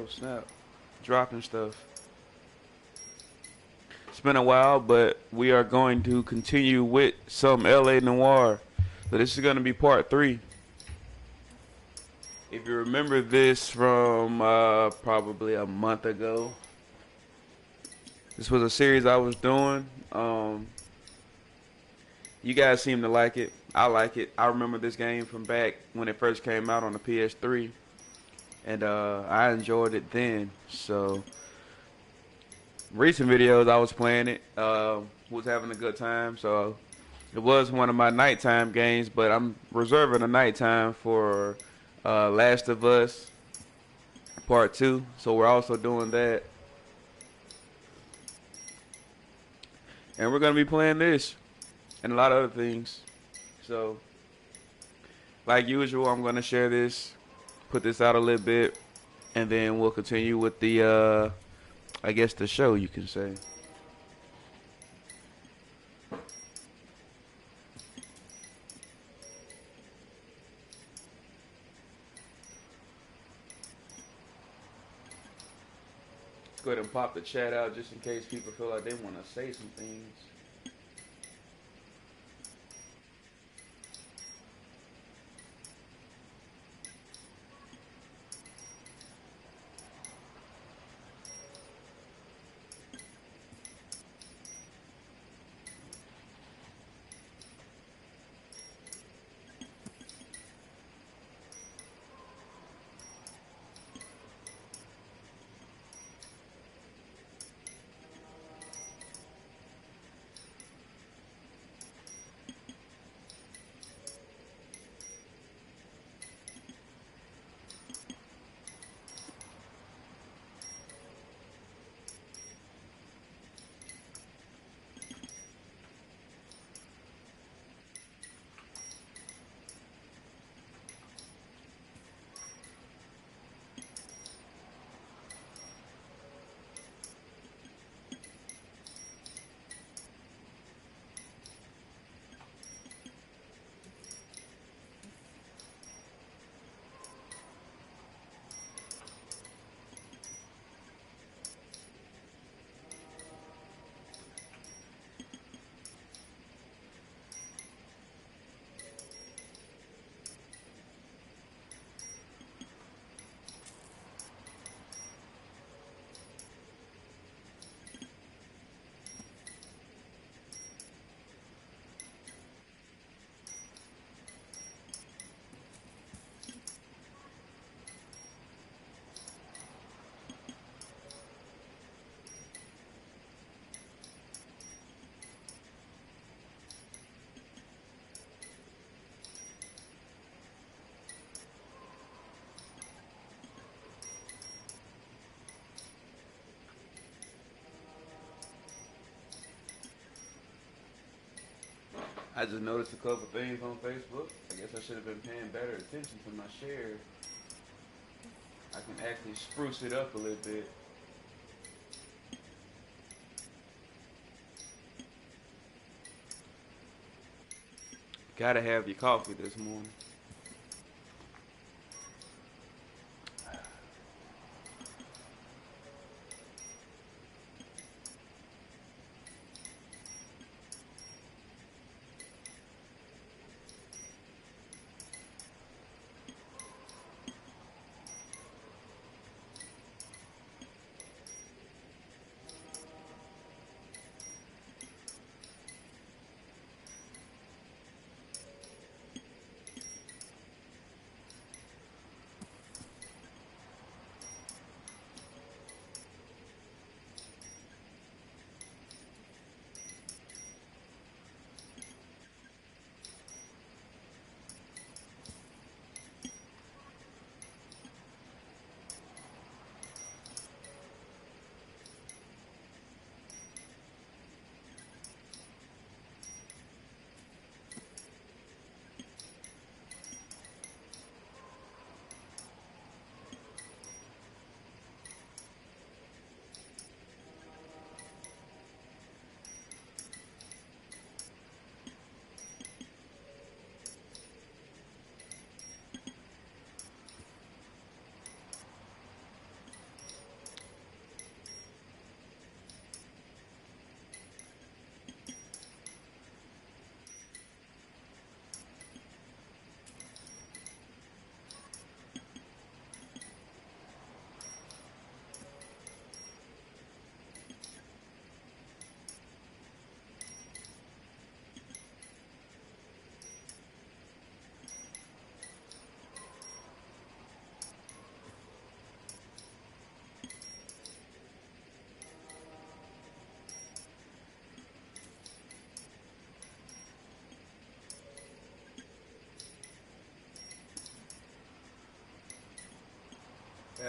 Oh snap! Dropping stuff. It's been a while, but we are going to continue with some LA Noire. So this is going to be part 3. If you remember this from probably a month ago, this was a series I was doing. You guys seem to like it. I like it. I remember this game from back when it first came out on the PS3, and I enjoyed it then. So recent videos I was playing it, was having a good time. So it was one of my nighttime games, but I'm reserving a nighttime for Last of Us Part 2. So we're also doing that, and we're gonna be playing this and a lot of other things. So like usual, I'm gonna share this, put this out a little bit, and then we'll continue with the I guess the show, you can say. Let's go ahead and pop the chat out just in case people feel like they want to say some things. I just noticed a couple things on Facebook. I guess I should have been paying better attention to my share. I can actually spruce it up a little bit. Gotta have your coffee this morning.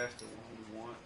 that's the one we want.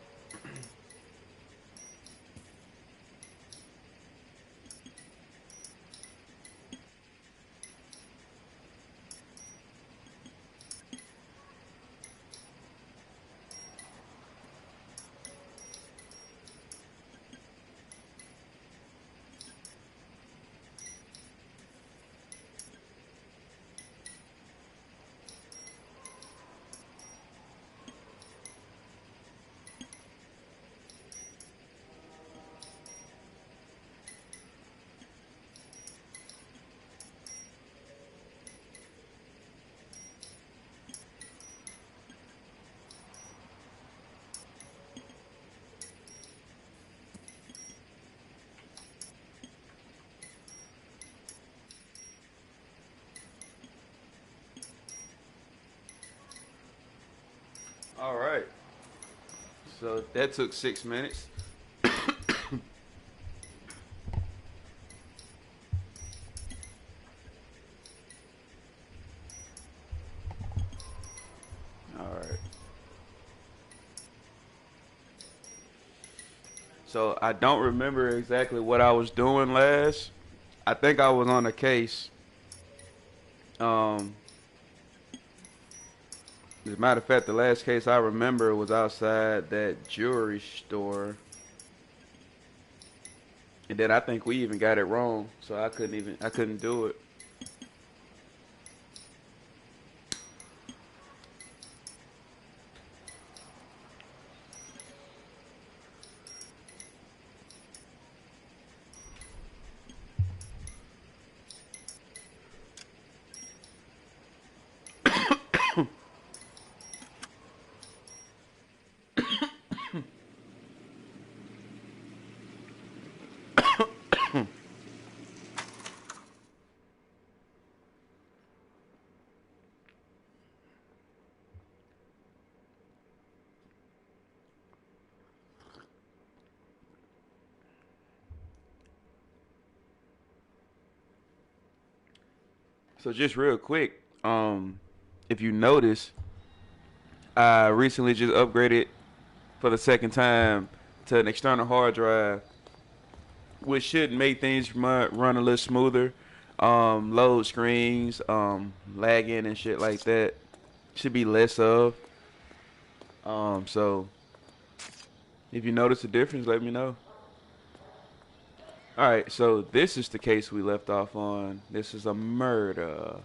All right. So that took 6 minutes. All right. So I don't remember exactly what I was doing last. I think I was on a case. Um, as a matter of fact, the last case I remember was outside that jewelry store. And then I think we even got it wrong, so I couldn't do it. So just real quick, if you notice, I recently just upgraded for the second time to an external hard drive, which should make things run a little smoother. Load screens, lagging and shit like that should be less of. So if you notice a difference, let me know. All right, so this is the case we left off on. This is a murder.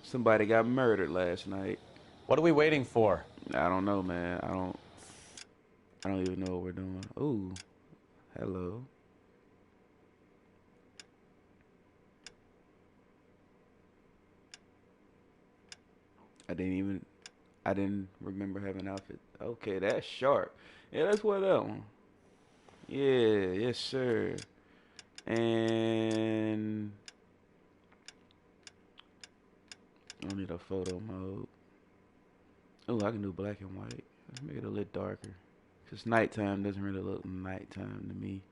Somebody got murdered last night. What are we waiting for? I don't know, man. I don't even know what we're doing. Ooh, hello. I didn't remember having an outfit. Okay, that's sharp. Yeah, let's wear that one. Yeah, yes, sir. And I don't need a photo mode. Oh, I can do black and white. Let's make it a little darker. Because nighttime doesn't really look nighttime to me.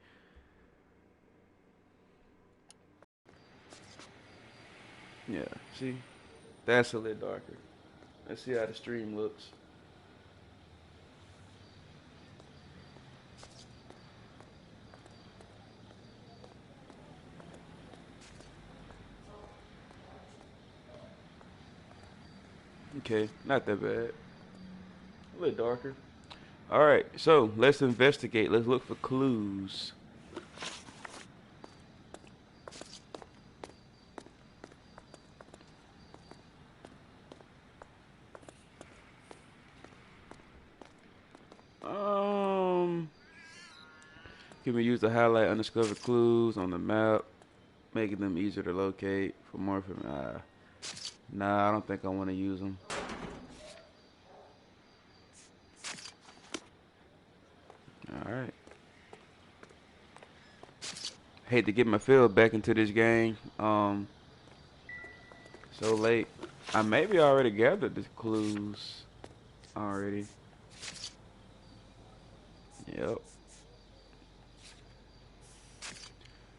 Yeah, see? That's a little darker. Let's see how the stream looks. Okay, not that bad. A little darker. Alright, so let's investigate. Let's look for clues. Can we use to highlight undiscovered clues on the map, making them easier to locate for more information? Nah, I don't think I want to use them. Alright. Hate to get my field back into this game. So late. I maybe already gathered the clues already. Yep.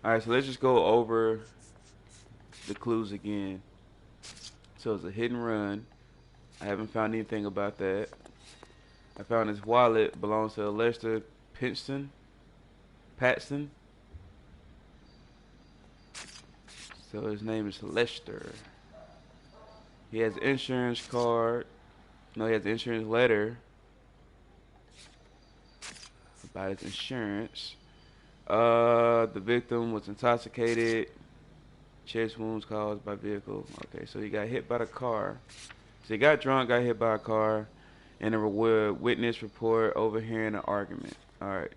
Alright, so let's just go over the clues again. So it's a hit and run. I haven't found anything about that. I found his wallet belongs to Lester Patson. So his name is Lester. He has an insurance card. No, he has an insurance letter about his insurance. The victim was intoxicated. Chest wounds caused by vehicle. Okay, so he got hit by the car. So he got drunk, got hit by a car, and a witness report overhearing an argument. All right.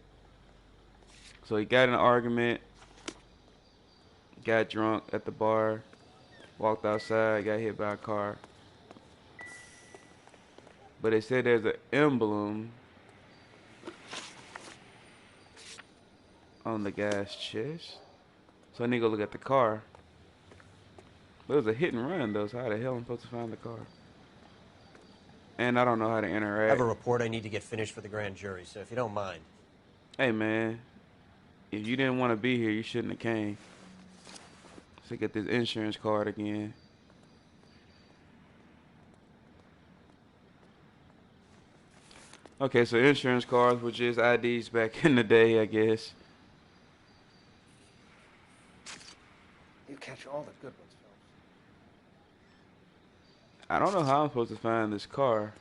So he got in an argument, got drunk at the bar, walked outside, got hit by a car. But they said there's an emblem on the guy's chest. So I need to go look at the car. But it was a hit and run though, so how the hell am I supposed to find the car? And I don't know how to interact. I have a report I need to get finished for the grand jury, so if you don't mind. Hey man, if you didn't want to be here, you shouldn't have came. Let's get this insurance card again. Okay, so insurance cards were just IDs back in the day, I guess. You catch all the good ones, Phelps. I don't know how I'm supposed to find this car.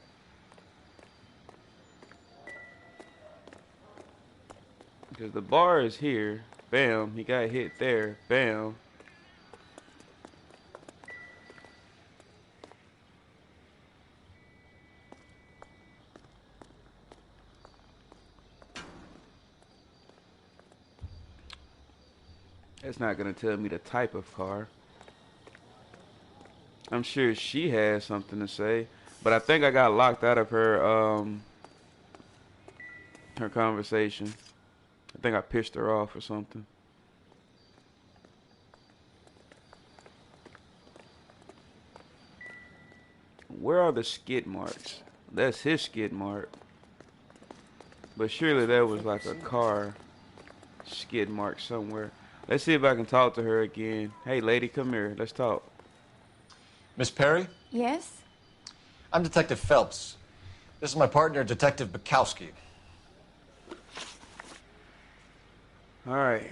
Because the bar is here. Bam. He got hit there. Bam. It's not going to tell me the type of car. I'm sure she has something to say. But I think I got locked out of her her conversation. I think I pissed her off or something. Where are the skid marks? That's his skid mark. But surely there was like a car skid mark somewhere. Let's see if I can talk to her again. Hey, lady, come here. Let's talk. Miss Perry? Yes? I'm Detective Phelps. This is my partner, Detective Bukowski. All right.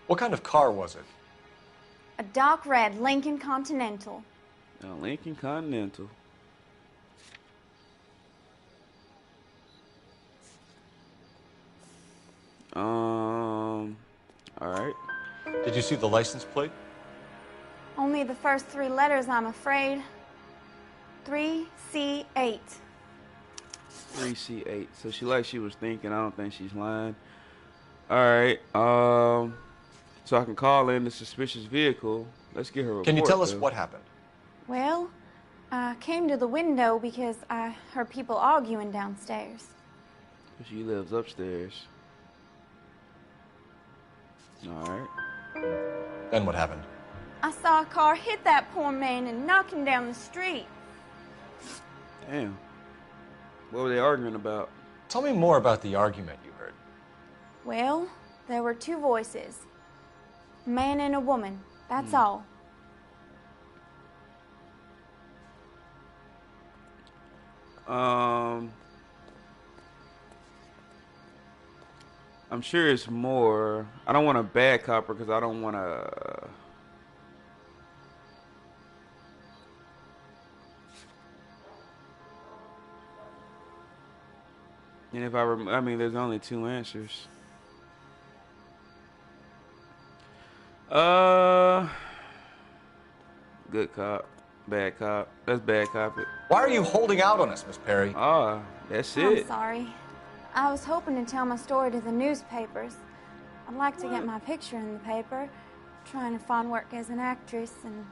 What kind of car was it? A dark red Lincoln Continental. A Lincoln Continental. All right. Did you see the license plate? Only the first three letters, I'm afraid. 3C8. 3C8. So she was thinking. I don't think she's lying. All right. So I can call in the suspicious vehicle. Let's get her report. Can you tell us though. what happened? Well, I came to the window because I heard people arguing downstairs. She lives upstairs. All right. Then what happened? I saw a car hit that poor man and knock him down the street. Damn. What were they arguing about? Tell me more about the argument you heard. Well, there were two voices. A man and a woman. That's all. I'm sure it's more. I don't want a bad copper because I don't want to. And if I mean, there's only two answers. Good cop, bad cop. That's bad cop. Why are you holding out on us, Miss Perry? Ah, that's I'm it. sorry. I was hoping to tell my story to the newspapers. I'd like to get my picture in the paper. Trying to find work as an actress, and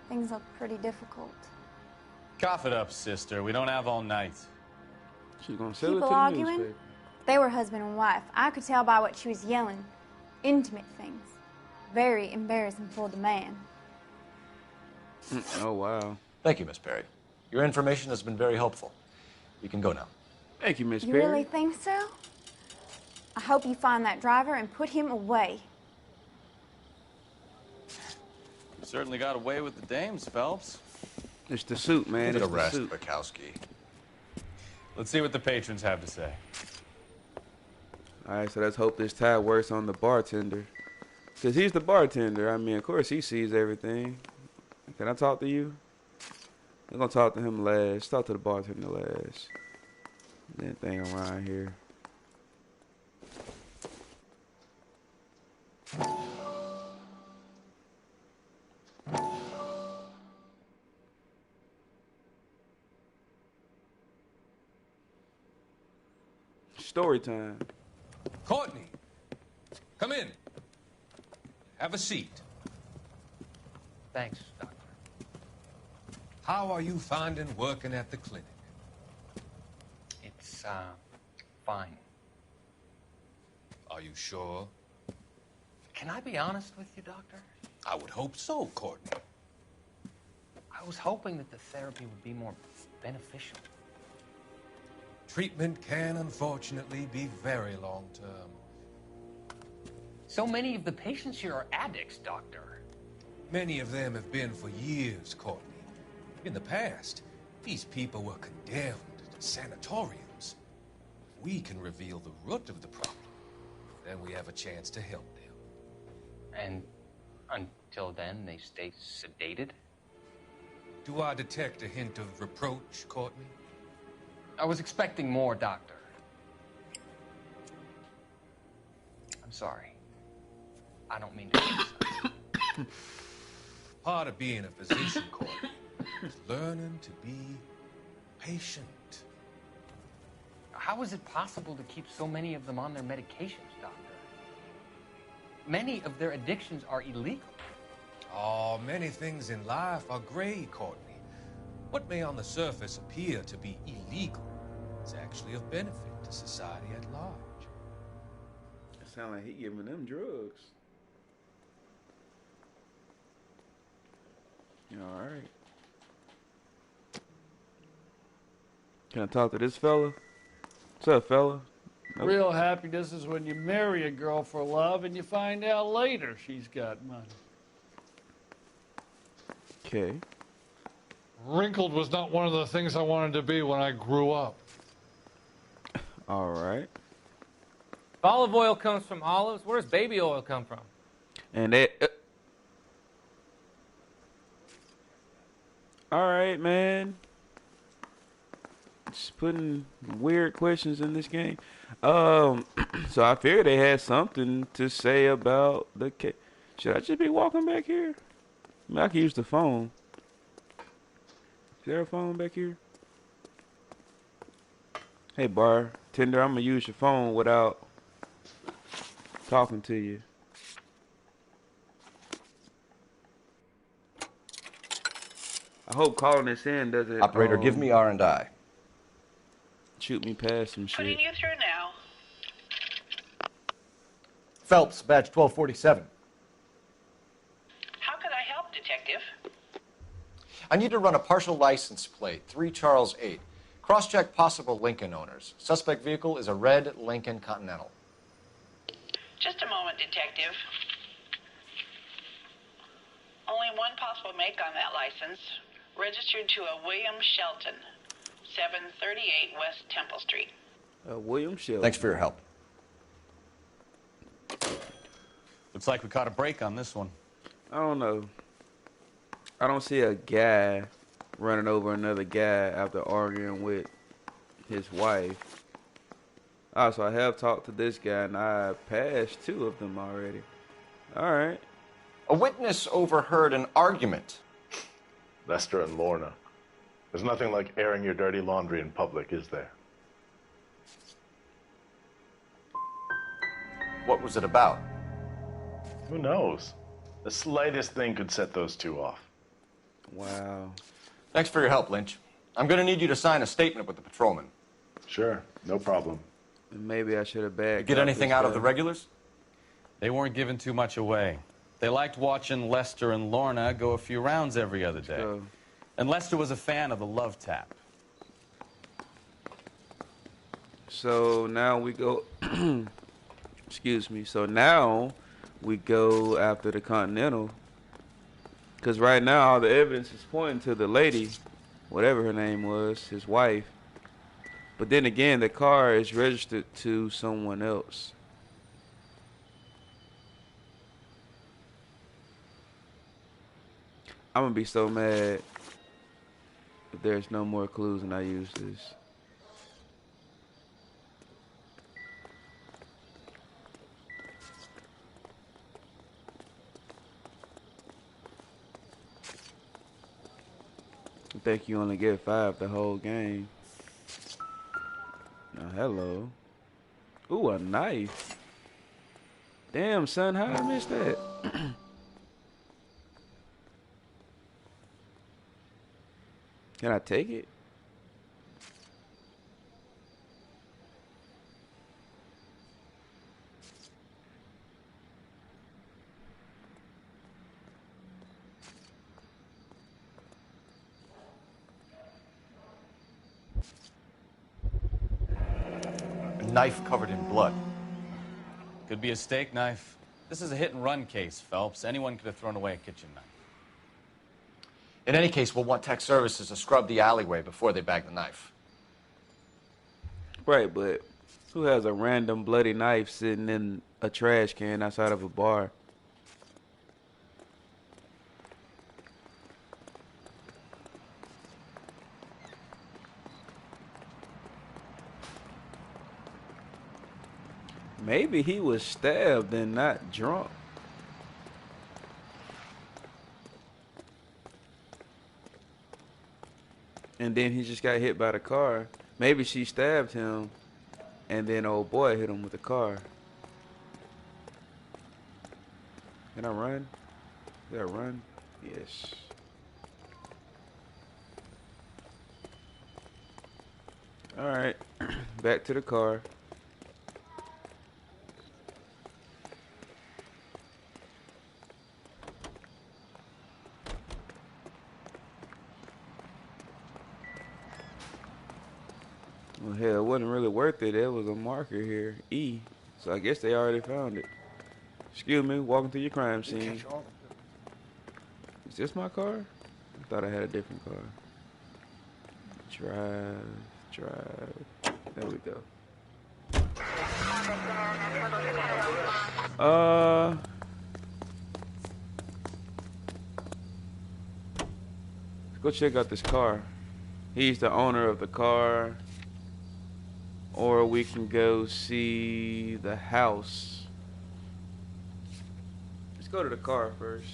things look pretty difficult. Cough it up, sister. We don't have all night. She's gonna sell it to People the arguing? newspaper. They were husband and wife. I could tell by what she was yelling. Intimate things. Very embarrassing for the man. Oh wow. Thank you, Miss Perry. Your information has been very helpful. You can go now. Thank you, Miss You Perry. really think so? I hope you find that driver and put him away. You certainly got away with the dames, Phelps. It's the suit, man. Give it It's a the rest, suit. Bukowski. Let's see what the patrons have to say. All right, so let's hope this tide works on the bartender. Because he's the bartender. I mean, of course, he sees everything. Can I talk to you? I'm going to talk to him last. Talk to the bartender last. Anything around here. Story time. Courtney, come in. Have a seat. Thanks, Doctor. How are you finding working at the clinic? It's, fine. Are you sure? Can I be honest with you, Doctor? I would hope so, Courtney. I was hoping that the therapy would be more beneficial. Treatment can, unfortunately, be very long-term. So many of the patients here are addicts, Doctor. Many of them have been for years, Courtney. In the past, these people were condemned to sanatoriums. If we can reveal the root of the problem, then we have a chance to help them. And until then, they stay sedated? Do I detect a hint of reproach, Courtney? I was expecting more, Doctor. I'm sorry. I don't mean to criticize. Part of being a physician, Courtney, is learning to be patient. How is it possible to keep so many of them on their medications, Doctor? Many of their addictions are illegal. Oh, many things in life are gray, Courtney. What may on the surface appear to be illegal is actually of benefit to society at large. It sounds like he giving them drugs. All right. Can I talk to this fella? What's up, fella? Nope. Real happiness is when you marry a girl for love and you find out later she's got money. Okay. Wrinkled was not one of the things I wanted to be when I grew up. All right. Olive oil comes from olives. Where does baby oil come from? And that. All right, man. Just putting weird questions in this game. So I figured they had something to say about the case. Should I just be walking back here? I mean, I can use the phone. Is there a phone back here? Hey, bartender, I'm gonna use your phone without talking to you. I hope calling this in doesn't Operator, give me R&I. shoot me past some Putting shit. you through now. Phelps, badge 1247. How could I help, Detective? I need to run a partial license plate, 3 Charles 8. Cross-check possible Lincoln owners. Suspect vehicle is a red Lincoln Continental. Just a moment, Detective. Only one possible make on that license. Registered to a William Shelton, 738 West Temple Street. William Shelton. Thanks for your help. Looks like we caught a break on this one. I don't know. I don't see a guy running over another guy after arguing with his wife. So I have talked to this guy, and I passed 2 of them already. All right. A witness overheard an argument. Lester and Lorna. There's nothing like airing your dirty laundry in public, is there? What was it about? Who knows? The slightest thing could set those 2 off. Wow. Thanks for your help, Lynch. I'm going to need you to sign a statement with the patrolman. Sure, no problem. Maybe I should have bagged. Get anything out of the regulars? They weren't giving too much away. They liked watching Lester and Lorna go a few rounds every other day. And Lester was a fan of the love tap. So now we go. Excuse me. So now we go after the Continental. Because right now, all the evidence is pointing to the lady, whatever her name was, his wife. But then again, the car is registered to someone else. I'm going to be so mad if there's no more clues and I use this. I think you only get 5 the whole game. Oh, hello. Ooh, a knife. Damn, son, how did I miss that? Can I take it? A knife covered in blood. Could be a steak knife. This is a hit-and-run case, Phelps. Anyone could have thrown away a kitchen knife. In any case, we'll want tech services to scrub the alleyway before they bag the knife. Right, but who has a random bloody knife sitting in a trash can outside of a bar? Maybe he was stabbed and not drunk. And then he just got hit by the car. Maybe she stabbed him, and then old boy hit him with the car. Can I run? Did I run? Yes. All right, back to the car. Well, hell, it wasn't really worth it. There was a marker here, E. So I guess they already found it. Excuse me, walking through your crime scene. Is this my car? I thought I had a different car. Drive. There we go. Let's go check out this car. He's the owner of the car. Or we can go see the house. Let's go to the car first.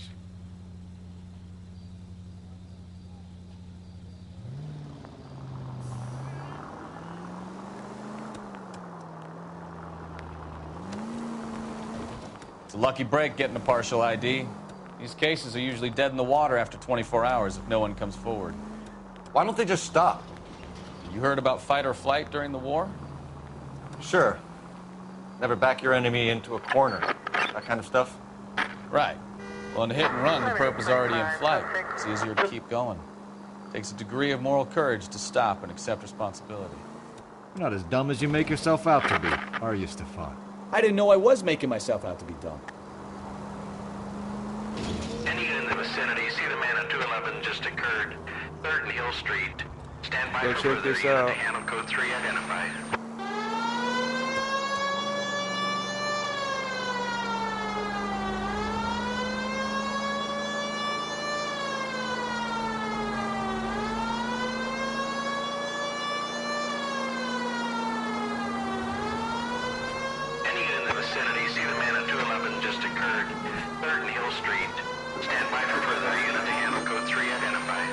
It's a lucky break getting a partial ID. These cases are usually dead in the water after 24 hours if no one comes forward. Why don't they just stop? You heard about fight or flight during the war? Sure. Never back your enemy into a corner. That kind of stuff. Right. Well, in a hit and run, the prop is already in flight. It's easier to keep going. Takes a degree of moral courage to stop and accept responsibility. You're not as dumb as you make yourself out to be, are you, Stefan? I didn't know I was making myself out to be dumb. Any unit in the vicinity, see the man at 211 just occurred. 3rd and Hill Street. Stand by Go for check further this unit out. to handle code 3 identified. Any unit in the vicinity, see the man at 211 just occurred. 3rd and Hill Street. Stand by for further unit to handle code 3 identified.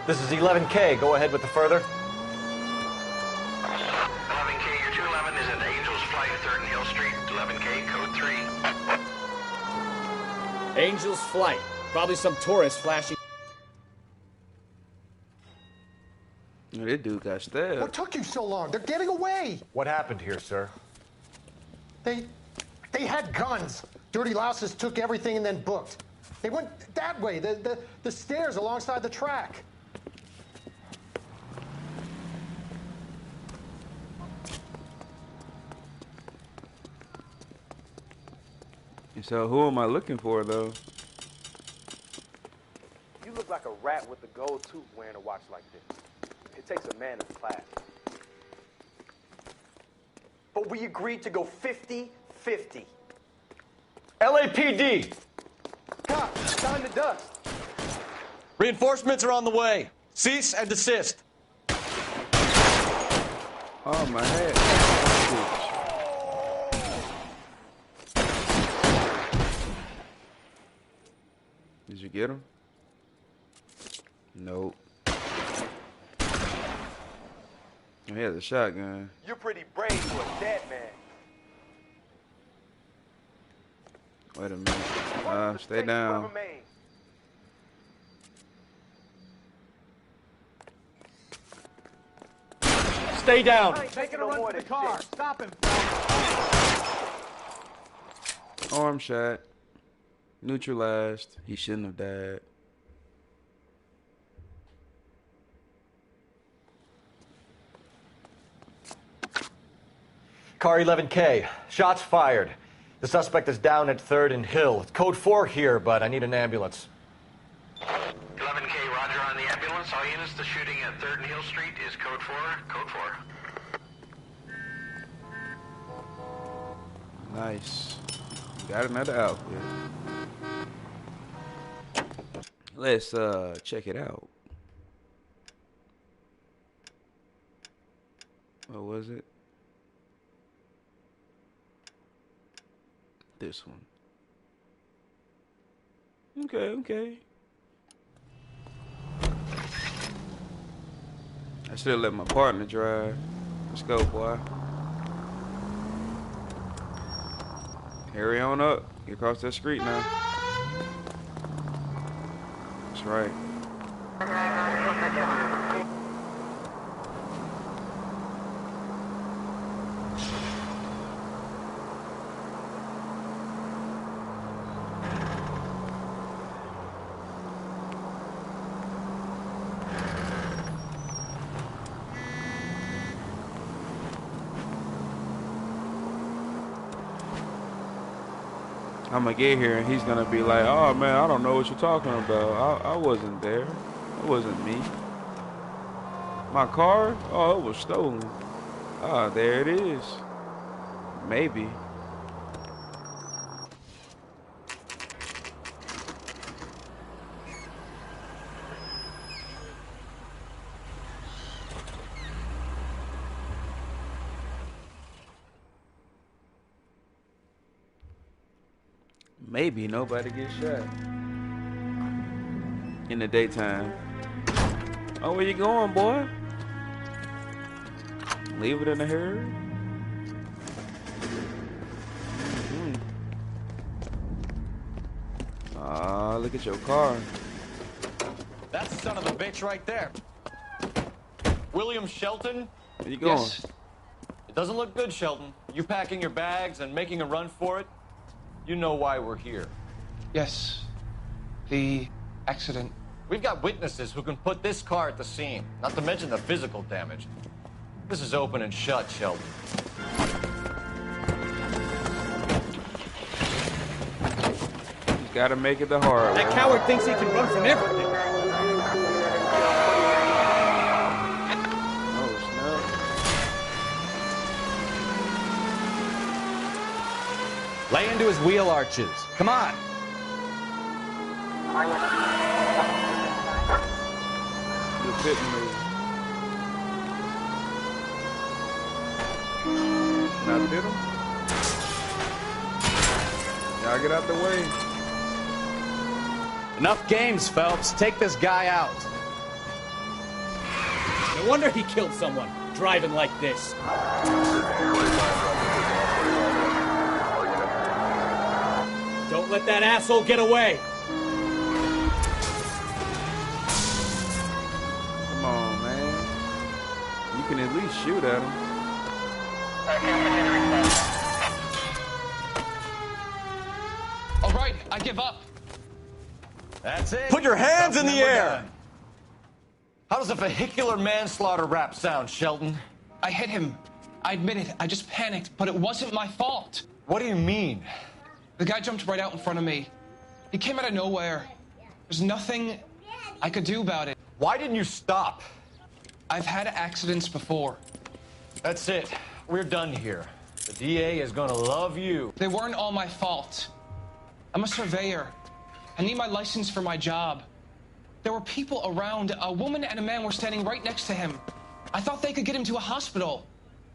This is 11K. Go ahead with the further. 11K, your 211 is at Angel's Flight, 3rd and Hill Street. 11K, code 3. Angel's Flight. Probably some tourist flashing. That dude got stabbed. What took you so long? They're getting away. What happened here, sir? They had guns. Dirty louses took everything and then booked. They went that way, the stairs alongside the track. So who am I looking for, though? with the gold tooth wearing a watch like this. It takes a man of class. But we agreed to go 50-50. LAPD! Cop, time to dust. Reinforcements are on the way. Cease and desist. Oh, my head. Did you get him? Nope. He has a shotgun. You're pretty brave for a dead man. Wait a minute. Stay down. Stay down. Taking a run for the car. Stop him. Arm shot. Neutralized. He shouldn't have died. Car 11K. Shots fired. The suspect is down at 3rd and Hill. It's code 4 here, but I need an ambulance. 11K, roger on the ambulance. All units, the shooting at 3rd and Hill Street is code 4. Code 4. Nice. Got another outfit. Let's check it out. What was it? This one. Okay. I should have let my partner drive. Let's go, boy. Hurry on up. Get across that street now. That's right. I'm gonna get here and he's gonna be like, oh man, I don't know what you're talking about. I wasn't there. It wasn't me. My car? Oh, it was stolen. Ah, there it is. Maybe. Maybe nobody gets shot in the daytime. Oh, where you going, boy? Leave it in the herd. Ah, look at your car. That's the son of a bitch right there. William Shelton? Where you going? Yes. It doesn't look good, Shelton. You packing your bags and making a run for it? You know why we're here. Yes. The accident. We've got witnesses who can put this car at the scene, not to mention the physical damage. This is open and shut, Sheldon. You gotta make it the hard way. That coward thinks he can run from everything. Lay into his wheel arches. Come on. You couldn't move. Now did him? Y'all get out the way. Enough games, Phelps. Take this guy out. No wonder he killed someone, driving like this. Don't let that asshole get away. Come on, man. You can at least shoot at him. All right, I give up. That's it. Put your hands in the air! How does a vehicular manslaughter rap sound, Shelton? I hit him. I admit it. I just panicked, but it wasn't my fault. What do you mean? The guy jumped right out in front of me. He came out of nowhere. There's nothing I could do about it. Why didn't you stop? I've had accidents before. That's it. We're done here. The DA is gonna love you. They weren't all my fault. I'm a surveyor. I need my license for my job. There were people around. A woman and a man were standing right next to him. I thought they could get him to a hospital.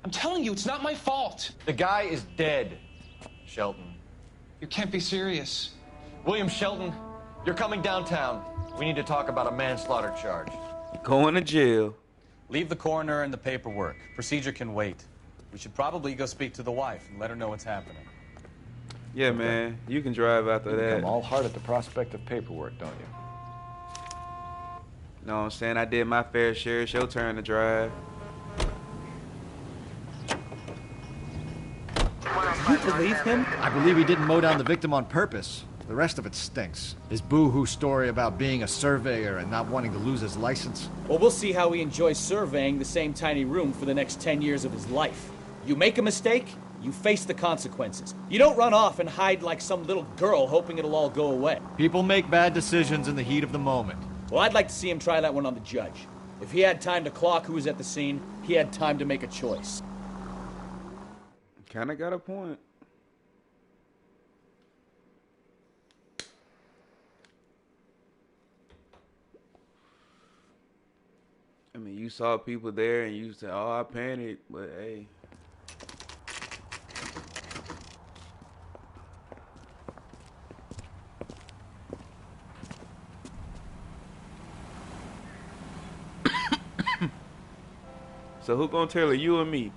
I'm telling you, it's not my fault. The guy is dead, Shelton. You can't be serious. William Shelton, you're coming downtown. We need to talk about a manslaughter charge. Going to jail. Leave the coroner and the paperwork. Procedure can wait. We should probably go speak to the wife and let her know what's happening. Yeah, man. You can drive after that. I'm all heart at the prospect of paperwork, don't you? Know what I'm saying? I did my fair share. It's your turn to drive. You believe him? I believe he didn't mow down the victim on purpose. The rest of it stinks. His boo-hoo story about being a surveyor and not wanting to lose his license. Well, we'll see how he enjoys surveying the same tiny room for the next 10 years of his life. You make a mistake, you face the consequences. You don't run off and hide like some little girl hoping it'll all go away. People make bad decisions in the heat of the moment. Well, I'd like to see him try that one on the judge. If he had time to clock who was at the scene, he had time to make a choice. Kinda got a point. I mean, you saw people there and you said, oh, I panicked, but hey. So who gonna tell her, you or me?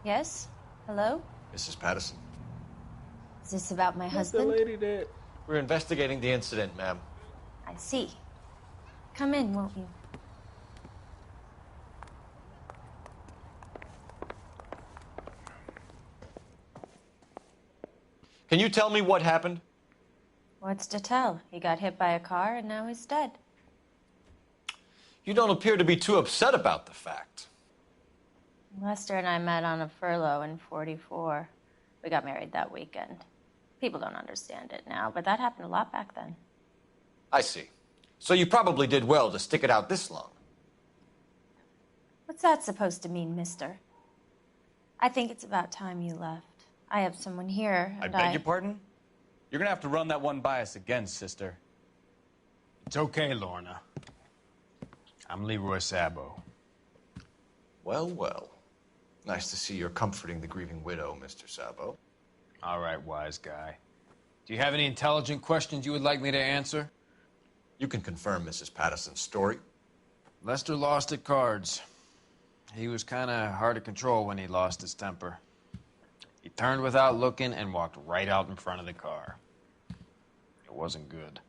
Yes? Hello? Mrs. Patterson. Is this about my husband? The lady that... We're investigating the incident, ma'am. I see. Come in, won't you? Can you tell me what happened? What's to tell? He got hit by a car and now he's dead. You don't appear to be too upset about the fact. Lester and I met on a furlough in '44. We got married that weekend. People don't understand it now, but that happened a lot back then. I see. So you probably did well to stick it out this long. What's that supposed to mean, mister? I think it's about time you left. I have someone here, I and beg your pardon? You're gonna have to run that one by us again, sister. It's okay, Lorna. I'm Leroy Sabo. Well, well. Nice to see you're comforting the grieving widow, Mr. Sabo. All right, wise guy. Do you have any intelligent questions you would like me to answer? You can confirm Mrs. Patterson's story. Lester lost at cards. He was kind of hard to control when he lost his temper. He turned without looking and walked right out in front of the car. It wasn't good.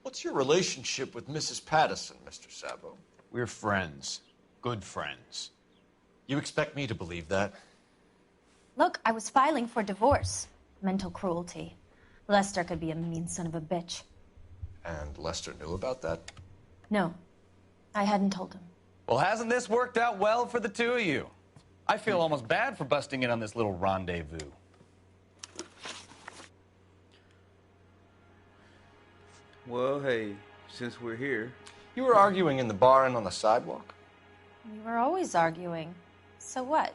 What's your relationship with Mrs. Patterson, Mr. Sabo? We're friends. Good friends. You expect me to believe that? Look, I was filing for divorce. Mental cruelty. Lester could be a mean son of a bitch. And Lester knew about that? No, I hadn't told him. Well, hasn't this worked out well for the two of you? I feel almost bad for busting in on this little rendezvous. Well, hey, since we're here. You were arguing in the bar and on the sidewalk? We were always arguing. So what?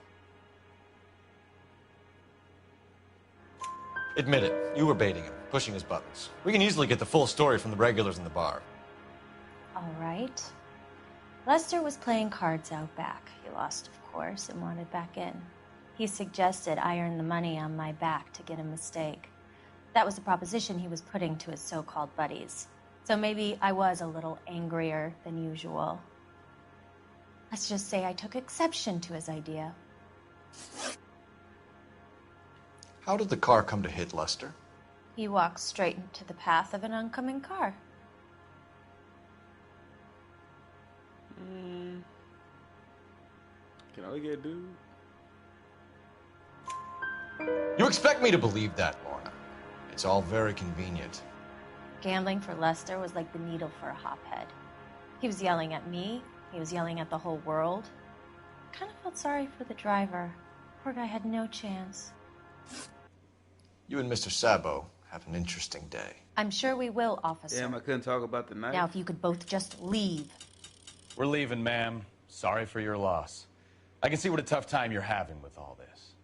Admit it. You were baiting him, pushing his buttons. We can easily get the full story from the regulars in the bar. All right. Lester was playing cards out back. He lost, of course, and wanted back in. He suggested I earn the money on my back to get a mistake. That was the proposition he was putting to his so-called buddies. So maybe I was a little angrier than usual. Let's just say I took exception to his idea. How did the car come to hit Lester? He walked straight into the path of an oncoming car. Can I get a dude? You expect me to believe that, Lorna? It's all very convenient. Gambling for Lester was like the needle for a hophead. He was yelling at me. He was yelling at the whole world. I kind of felt sorry for the driver. Poor guy had no chance. You and Mr. Sabo have an interesting day. I'm sure we will, officer. Damn, I couldn't talk about the knife. Now, if you could both just leave. We're leaving, ma'am. Sorry for your loss. I can see what a tough time you're having with all this.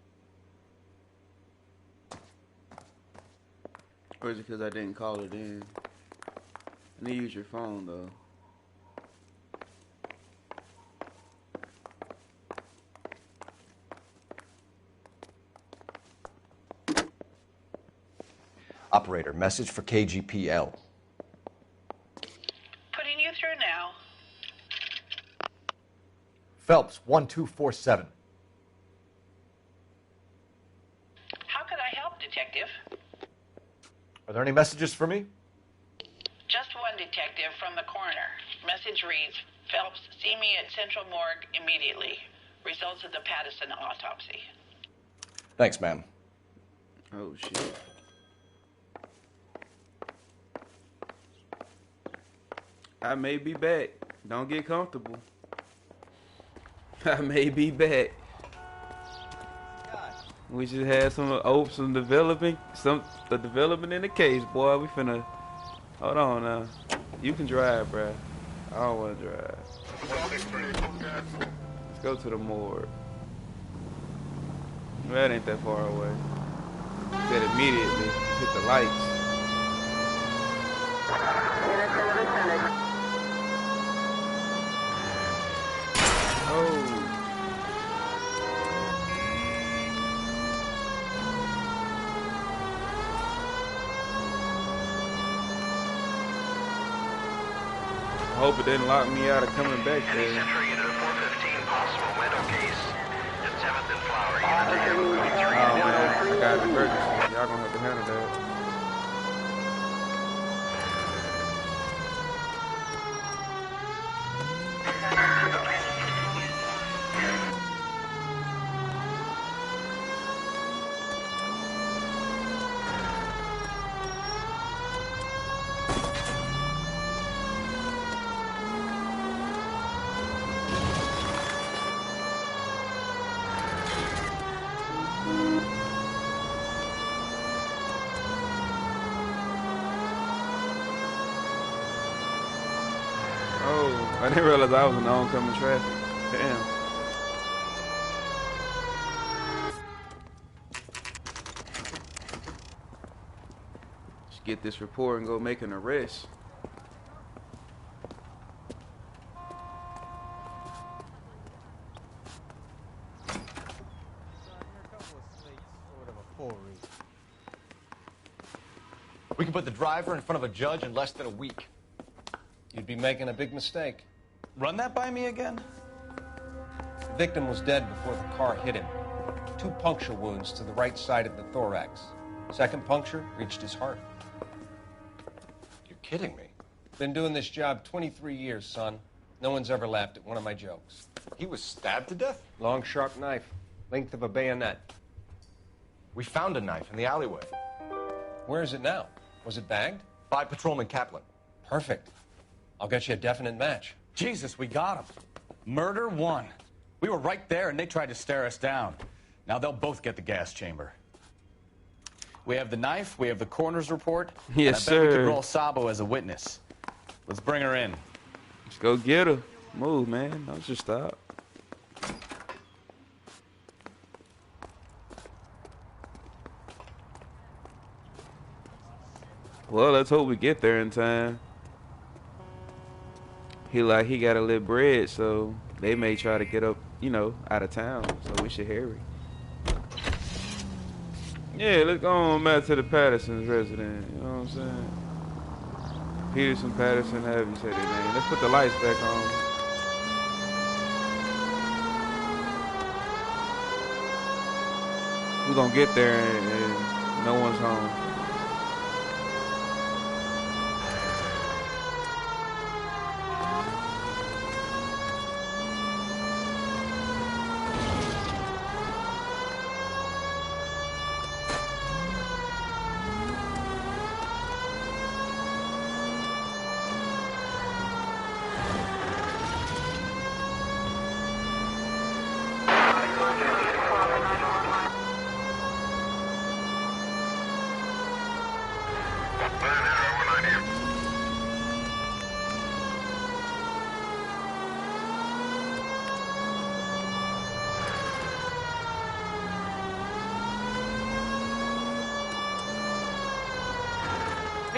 Or is it because I didn't call it in? I need to use your phone, though. Operator, message for KGPL. Putting you through now. Phelps, 1247. How could I help, Detective? Are there any messages for me? Just one detective from the coroner. Message reads, Phelps, see me at Central Morgue immediately. Results of the Patterson autopsy. Thanks, ma'am. Oh, shit. I may be back. Don't get comfortable. I may be back. We just had some development in the case, boy. We finna. Hold on now. You can drive, bruh. I don't wanna drive. Let's go to the morgue. That ain't that far away. Said immediately. Hit the lights. Oh. I hope it didn't lock me out of coming back there. Central Unit of 415, possible window case. At 7th and Flower Unit to handle code 3. Oh man, I got an emergency. Y'all gonna have to handle that. Oh, I didn't realize I was in the oncoming traffic. Damn. Just get this report and go make an arrest. We can put the driver in front of a judge in less than a week. You'd be making a big mistake. Run that by me again? The victim was dead before the car hit him. 2 puncture wounds to the right side of the thorax. Second puncture reached his heart. You're kidding me. Been doing this job 23 years, son. No one's ever laughed at one of my jokes. He was stabbed to death? Long, sharp knife. Length of a bayonet. We found a knife in the alleyway. Where is it now? Was it bagged? By Patrolman Kaplan. Perfect. I'll get you a definite match. Jesus, we got him. Murder 1. We were right there and they tried to stare us down. Now they'll both get the gas chamber. We have the knife, we have the coroner's report. Yes, and I bet we sir. could roll Sabo as a witness. Let's bring her in. Let's go get her. Move, man. Don't just stop. Well, let's hope we get there in time. He got a little bread, so they may try to get up, out of town. So we should hurry. Yeah, let's go on back to the Patterson's resident. You know what I'm saying? Peterson, Patterson, however you say their name. Let's put the lights back on. We're gonna get there and no one's home.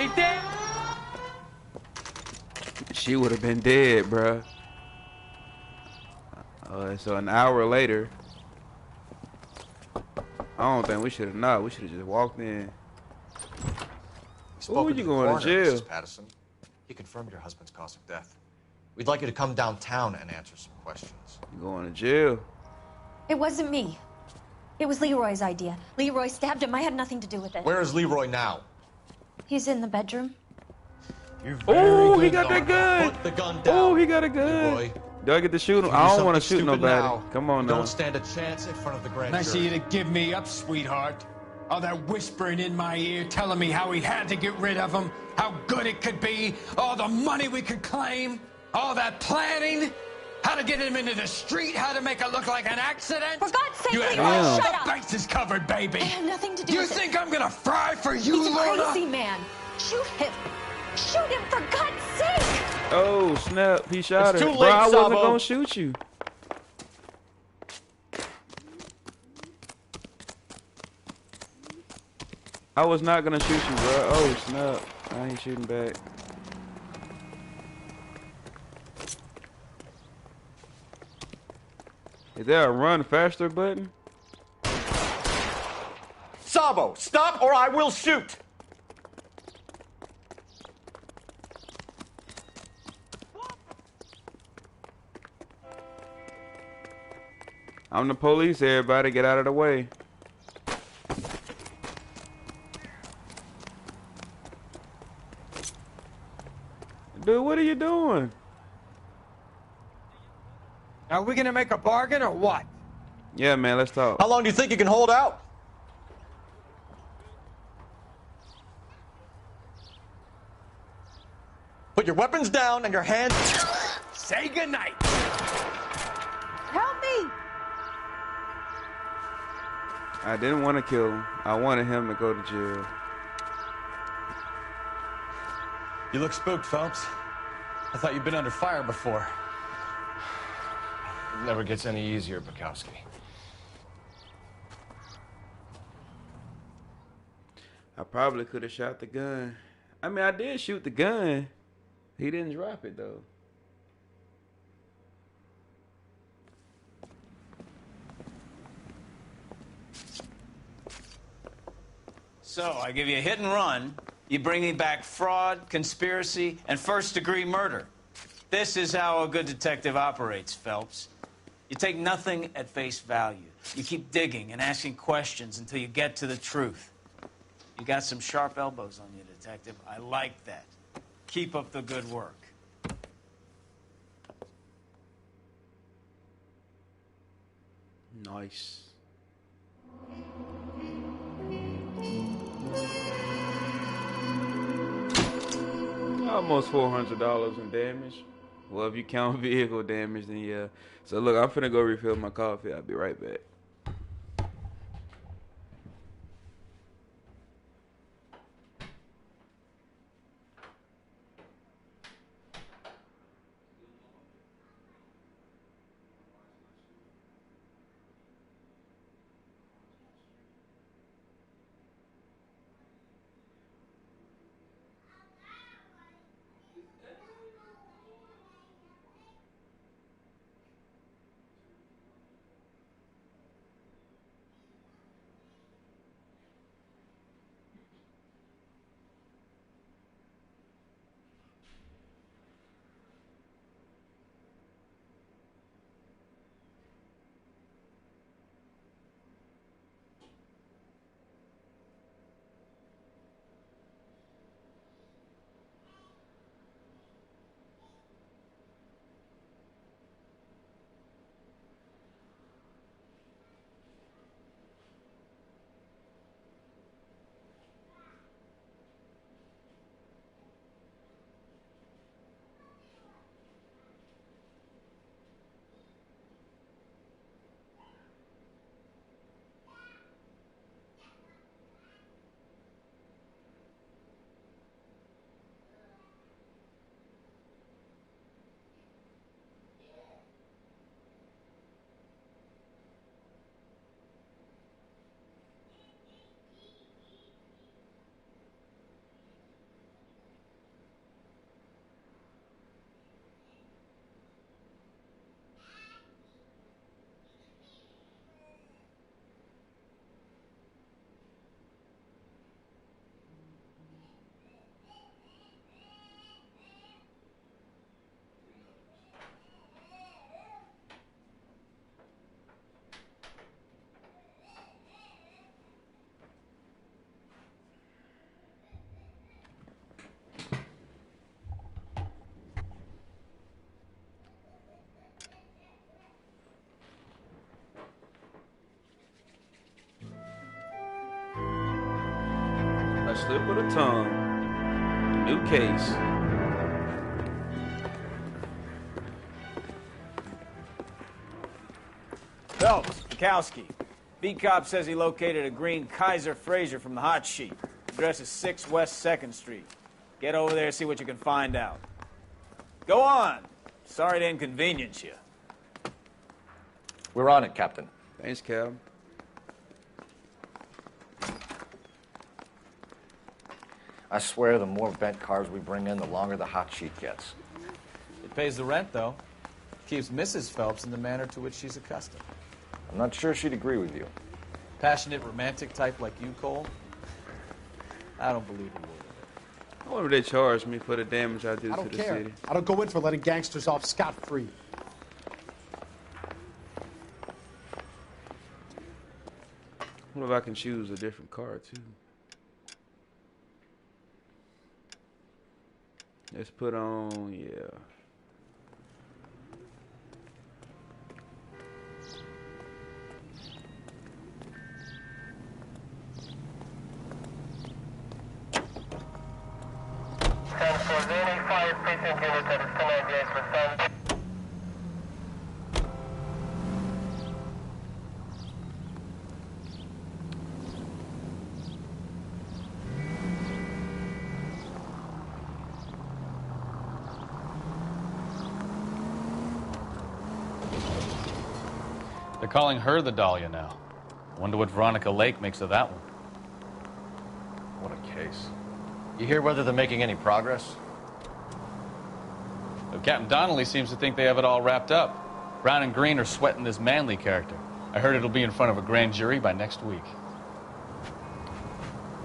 He dead? She would have been dead, bruh. So an hour later, I don't think we should have not. We should have just walked in. Ooh, you going to jail? Mrs. Patterson. He confirmed your husband's cause of death. We'd like you to come downtown and answer some questions. You going to jail? It wasn't me. It was Leroy's idea. Leroy stabbed him. I had nothing to do with it. Where is Leroy now? He's in the bedroom. Oh, he got that gun. Put the gun down. Oh, he got a gun. Leroy. Do I get to shoot him? If you do I don't want to something shoot stupid nobody. now, Come on you now. don't stand a chance in front of the grand Nice of jury. you to give me up, sweetheart. All that whispering in my ear telling me how he had to get rid of him, how good it could be, all the money we could claim, all that planning, how to get him into the street, how to make it look like an accident. For God's sake, You had Leroy, all shut the up. bases covered, baby. I had nothing to do You with it. think I'm gonna fry for you, He's a Lorna? crazy man. Shoot him. Shoot him, for God's sake. Oh, snap. He shot It's her. too Bro, late, I wasn't Sabo. going to shoot you. I was not going to shoot you, bro. Oh, snap. I ain't shooting back. Is there a run faster button? Sabo, stop or I will shoot! I'm the police, everybody. Get out of the way. Dude, what are you doing? Are we gonna make a bargain or what? Yeah, man, let's talk. How long do you think you can hold out? Put your weapons down and your hands... Say goodnight. Help me. I didn't want to kill him. I wanted him to go to jail. You look spooked, Phelps. I thought you'd been under fire before. It never gets any easier, Bukowski. I probably could have shot the gun. I mean, I did shoot the gun. He didn't drop it, though. So, I give you a hit and run. You bring me back fraud, conspiracy, and first-degree murder. This is how a good detective operates, Phelps. You take nothing at face value. You keep digging and asking questions until you get to the truth. You got some sharp elbows on you, detective. I like that. Keep up the good work. Nice. Almost $400 in damage. Well, if you count vehicle damage, then yeah. So look, I'm finna go refill my coffee. I'll be right back. Slip of the tongue. New case. Phelps, Mikowski. Beat cop says he located a green Kaiser Fraser from the hot sheet. Address is 6 West 2nd Street. Get over there, see what you can find out. Go on. Sorry to inconvenience you. We're on it, Captain. Thanks, Cal. I swear the more bent cars we bring in, the longer the hot sheet gets. It pays the rent, though. Keeps Mrs. Phelps in the manner to which she's accustomed. I'm not sure she'd agree with you. Passionate, romantic type like you, Cole? I don't believe a word of it. I wonder if they charge me for the damage I do I to don't the care. city. I don't go in for letting gangsters off scot-free. What if I can choose a different car, too? Let's put on, yeah. They're calling her the Dahlia now. I wonder what Veronica Lake makes of that one. What a case. You hear whether they're making any progress? Well, Captain Donnelly seems to think they have it all wrapped up. Brown and Green are sweating this Manley character. I heard it'll be in front of a grand jury by next week.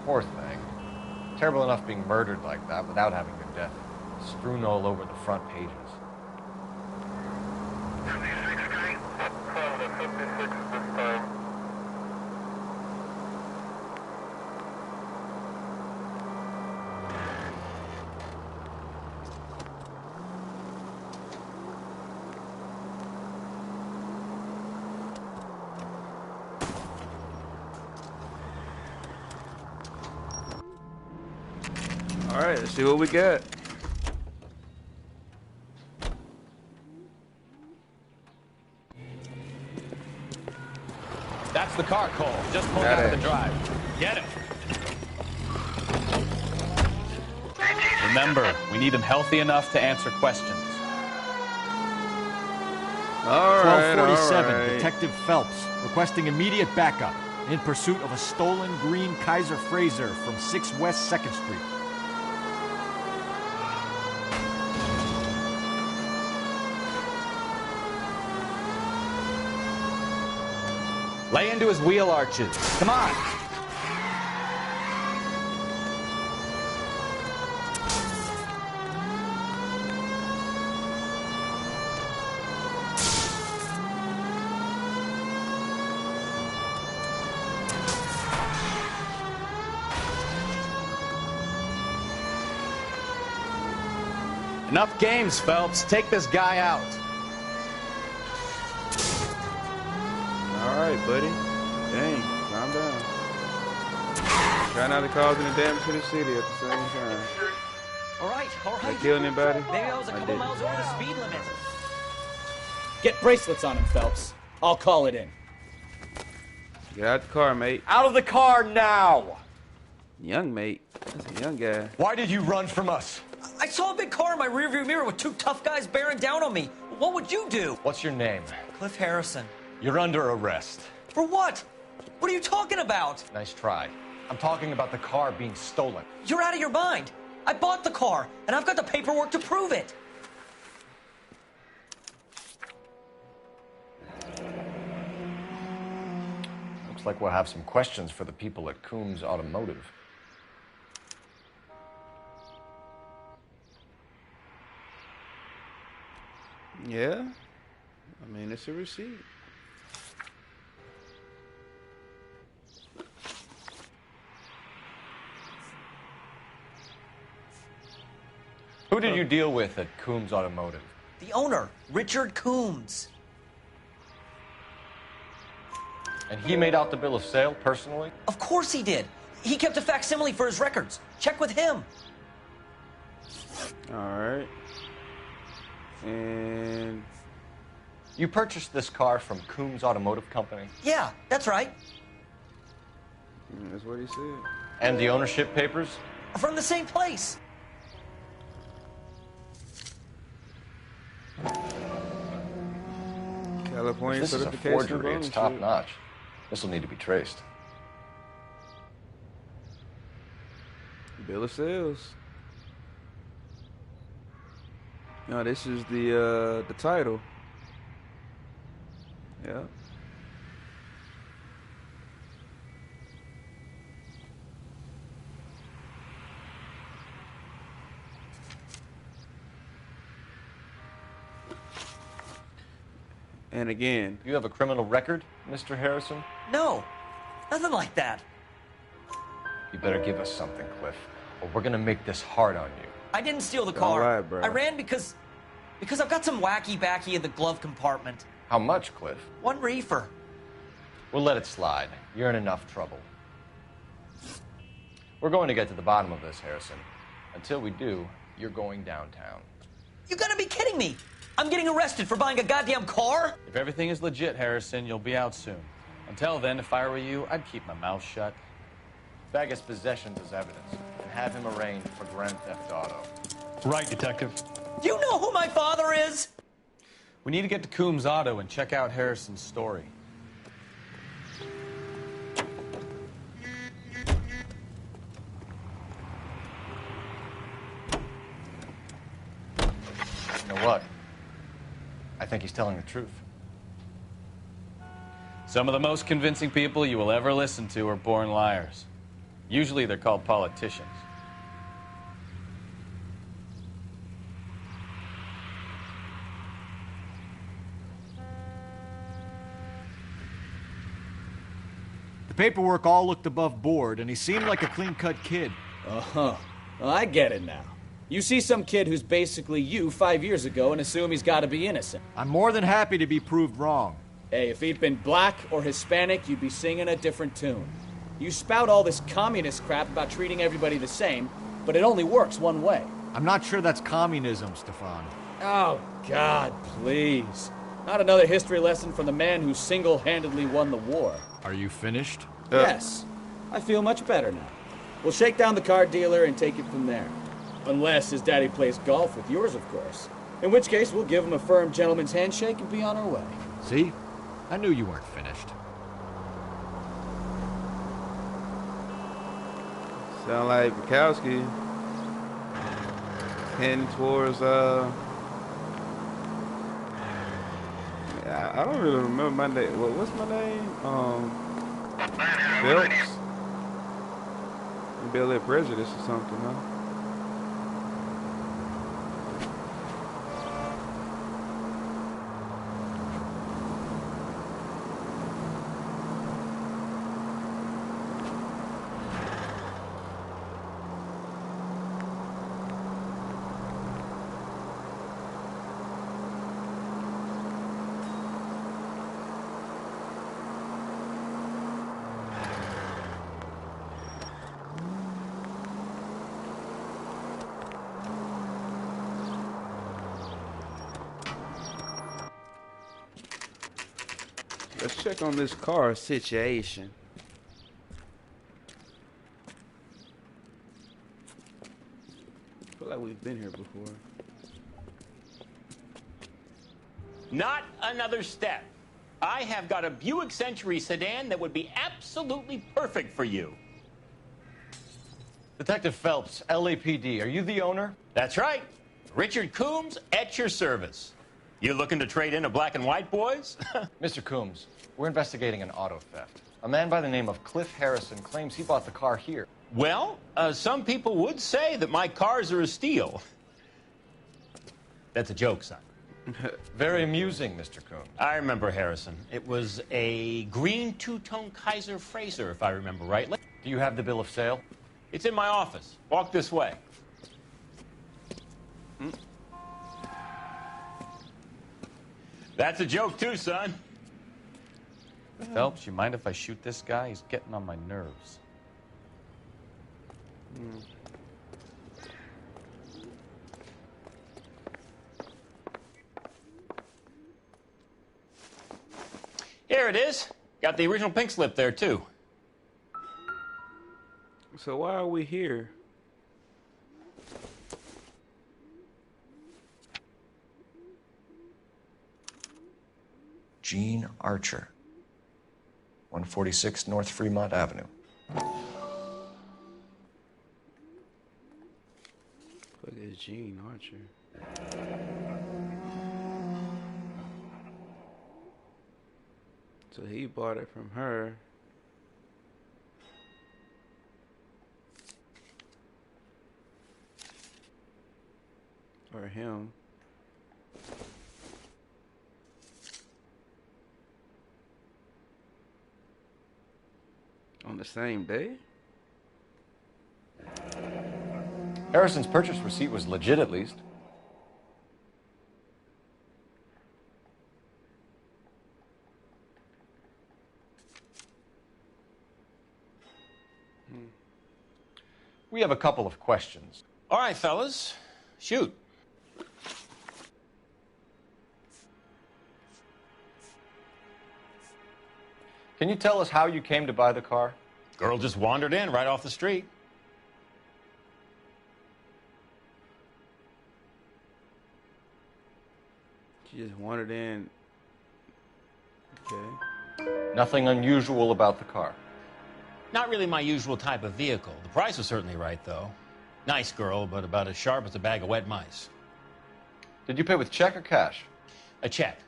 Poor thing. Terrible enough being murdered like that without having her death strewn all over the front pages. All right, let's see what we got. That's the car, Cole. Just pulled out of the drive. Get it. Remember, we need him healthy enough to answer questions. All right, 1247, all right. Detective Phelps, requesting immediate backup in pursuit of a stolen green Kaiser Fraser from 6 West 2nd Street. Lay into his wheel arches. Come on. Enough games, Phelps. Take this guy out. All right, buddy. Dang, calm down. Try not to cause any damage to the city at the same time. All right. Did I kill anybody? Maybe I was a couple didn't. miles over the speed limit. Get bracelets on him, Phelps. I'll call it in. Get out the car, mate. Out of the car now! Young mate. That's a young guy. Why did you run from us? I saw a big car in my rearview mirror with two tough guys bearing down on me. What would you do? What's your name? Cliff Harrison. You're under arrest. For what? What are you talking about? Nice try. I'm talking about the car being stolen. You're out of your mind. I bought the car, and I've got the paperwork to prove it. Looks like we'll have some questions for the people at Coombs Automotive. Yeah? I mean, it's a receipt. Who did you deal with at Coombs Automotive? The owner, Richard Coombs. And he made out the bill of sale personally? Of course he did. He kept a facsimile for his records. Check with him. All right. And you purchased this car from Coombs Automotive Company? Yeah, that's right. That's what he said. And the ownership papers? From the same place. California If this is a certification of forgery, it's ownership. top notch. This will need to be traced. Bill of sales. No, this is the title. Yeah. And again, you have a criminal record, Mr. Harrison? No, nothing like that. You better give us something, Cliff, or we're gonna make this hard on you. I didn't steal the car. All right, bro. I ran because I've got some wacky backy in the glove compartment. How much, Cliff? 1 reefer. We'll let it slide. You're in enough trouble. We're going to get to the bottom of this, Harrison. Until we do, you're going downtown. You gotta be kidding me! I'm getting arrested for buying a goddamn car? If everything is legit, Harrison, you'll be out soon. Until then, if I were you, I'd keep my mouth shut. Bag his possessions as evidence and have him arraigned for grand theft auto. Right, Detective. Do you know who my father is? We need to get to Coombs Auto and check out Harrison's story. You know what? I think he's telling the truth. Some of the most convincing people you will ever listen to are born liars. Usually they're called politicians. The paperwork all looked above board, and he seemed like a clean-cut kid. Uh-huh. Well, I get it now. You see some kid who's basically you 5 years ago and assume he's got to be innocent. I'm more than happy to be proved wrong. Hey, if he'd been black or Hispanic, you'd be singing a different tune. You spout all this communist crap about treating everybody the same, but it only works one way. I'm not sure that's communism, Stefan. Oh, God, please. Not another history lesson from the man who single-handedly won the war. Are you finished? Yes. I feel much better now. We'll shake down the car dealer and take it from there. Unless his daddy plays golf with yours, of course. In which case, we'll give him a firm gentleman's handshake and be on our way. See? I knew you weren't finished. Sound like Bukowski heading towards I don't really remember my name. What's my name? Phelps. Maybe a little prejudice or something, huh? Let's check on this car situation. I feel like we've been here before. Not another step. I have got a Buick Century sedan that would be absolutely perfect for you. Detective Phelps, LAPD, are you the owner? That's right. Richard Coombs at your service. You looking to trade in a black and white, boys? Mr. Coombs, we're investigating an auto theft. A man by the name of Cliff Harrison claims he bought the car here. Well, some people would say that my cars are a steal. That's a joke, son. Very amusing, Mr. Coombs. I remember Harrison. It was a green two-tone Kaiser Frazer, if I remember rightly. Do you have the bill of sale? It's in my office. Walk this way. That's a joke, too, son. Phelps, you mind if I shoot this guy? He's getting on my nerves. Here it is. Got the original pink slip there, too. So why are we here? Gene Archer, 146 North Fremont Avenue. Look at Gene Archer. So he bought it from her. Or him. On the same day? Harrison's purchase receipt was legit, at least. We have a couple of questions. All right, fellas. Shoot. Can you tell us how you came to buy the car? Girl just wandered in right off the street. She just wandered in. Okay. Nothing unusual about the car. Not really my usual type of vehicle. The price was certainly right, though. Nice girl, but about as sharp as a bag of wet mice. Did you pay with check or cash? A check.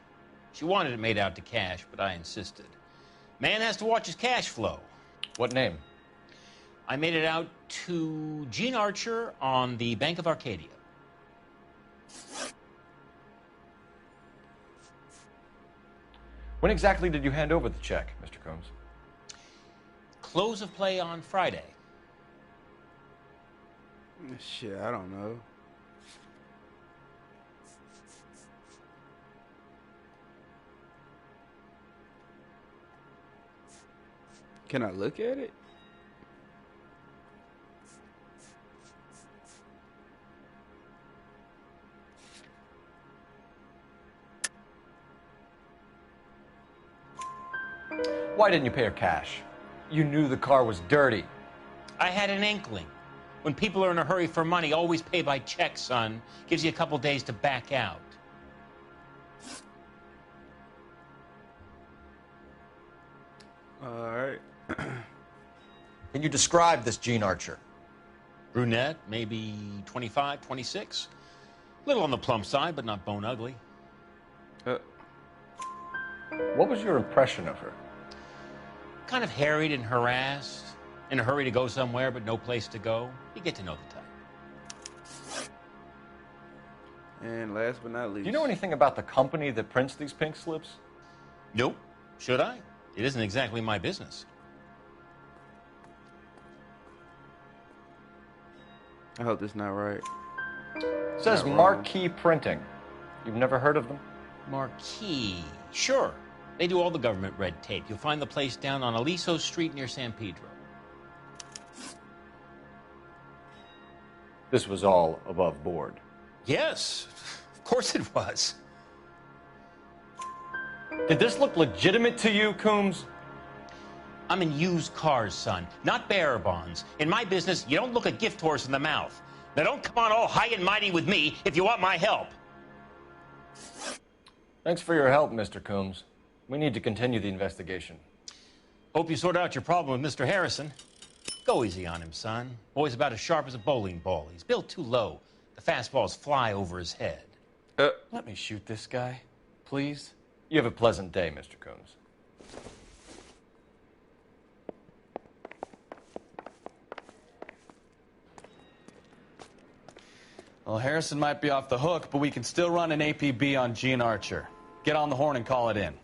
She wanted it made out to cash, but I insisted. Man has to watch his cash flow. What name? I made it out to Gene Archer on the Bank of Arcadia. When exactly did you hand over the check, Mr. Combs? Close of play on Friday. Shit, I don't know. Can I look at it? Why didn't you pay her cash? You knew the car was dirty. I had an inkling. When people are in a hurry for money, always pay by check, son. Gives you a couple days to back out. All right. Can you describe this Gene Archer? Brunette, maybe 25, 26. Little on the plump side, but not bone ugly. What was your impression of her? Kind of harried and harassed. In a hurry to go somewhere, but no place to go. You get to know the type. And last but not least. Do you know anything about the company that prints these pink slips? Nope. Should I? It isn't exactly my business. I hope this not right. It says Not wrong. Marquee Printing. You've never heard of them? Marquee. Sure. They do all the government red tape. You'll find the place down on Aliso Street near San Pedro. This was all above board. Yes, of course it was. Did this look legitimate to you, Coombs? I'm in used cars, son, not bearer bonds. In my business, you don't look a gift horse in the mouth. Now don't come on all high and mighty with me if you want my help. Thanks for your help, Mr. Coombs. We need to continue the investigation. Hope you sort out your problem with Mr. Harrison. Go easy on him, son. Boy's about as sharp as a bowling ball. He's built too low. The fastballs fly over his head. Let me shoot this guy, please. You have a pleasant day, Mr. Coombs. Well, Harrison might be off the hook, but we can still run an APB on Gene Archer. Get on the horn and call it in.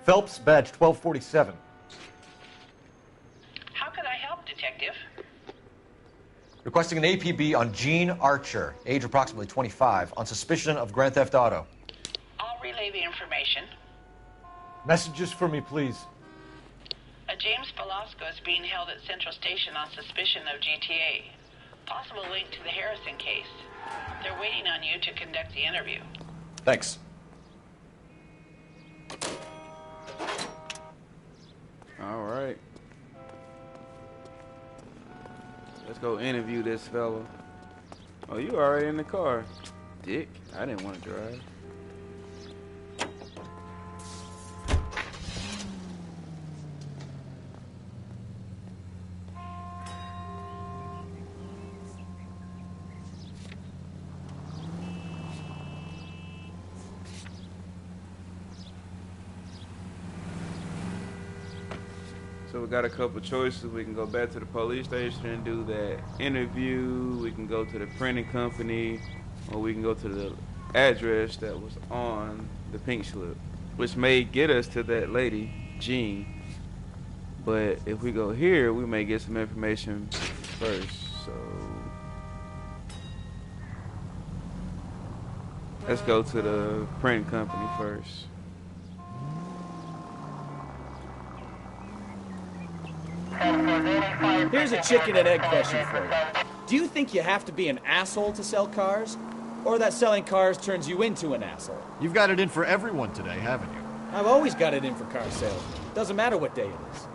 Phelps, badge 1247. How could I help, Detective? Requesting an APB on Gene Archer, age approximately 25, on suspicion of Grand Theft Auto. I'll relay the information. Messages for me, please. A James Velasco is being held at Central Station on suspicion of GTA. Possible link to the Harrison case. They're waiting on you to conduct the interview. Thanks. All right. Let's go interview this fella. Oh, you already in the car. Dick, I didn't want to drive. So we got a couple choices. We can go back to the police station and do that interview. We can go to the printing company, or we can go to the address that was on the pink slip, which may get us to that lady, Jean. But if we go here, we may get some information first. So let's go to the printing company first. Here's a chicken and egg question for you. Do you think you have to be an asshole to sell cars? Or that selling cars turns you into an asshole? You've got it in for everyone today, haven't you? I've always got it in for car salesmen. Doesn't matter what day it is.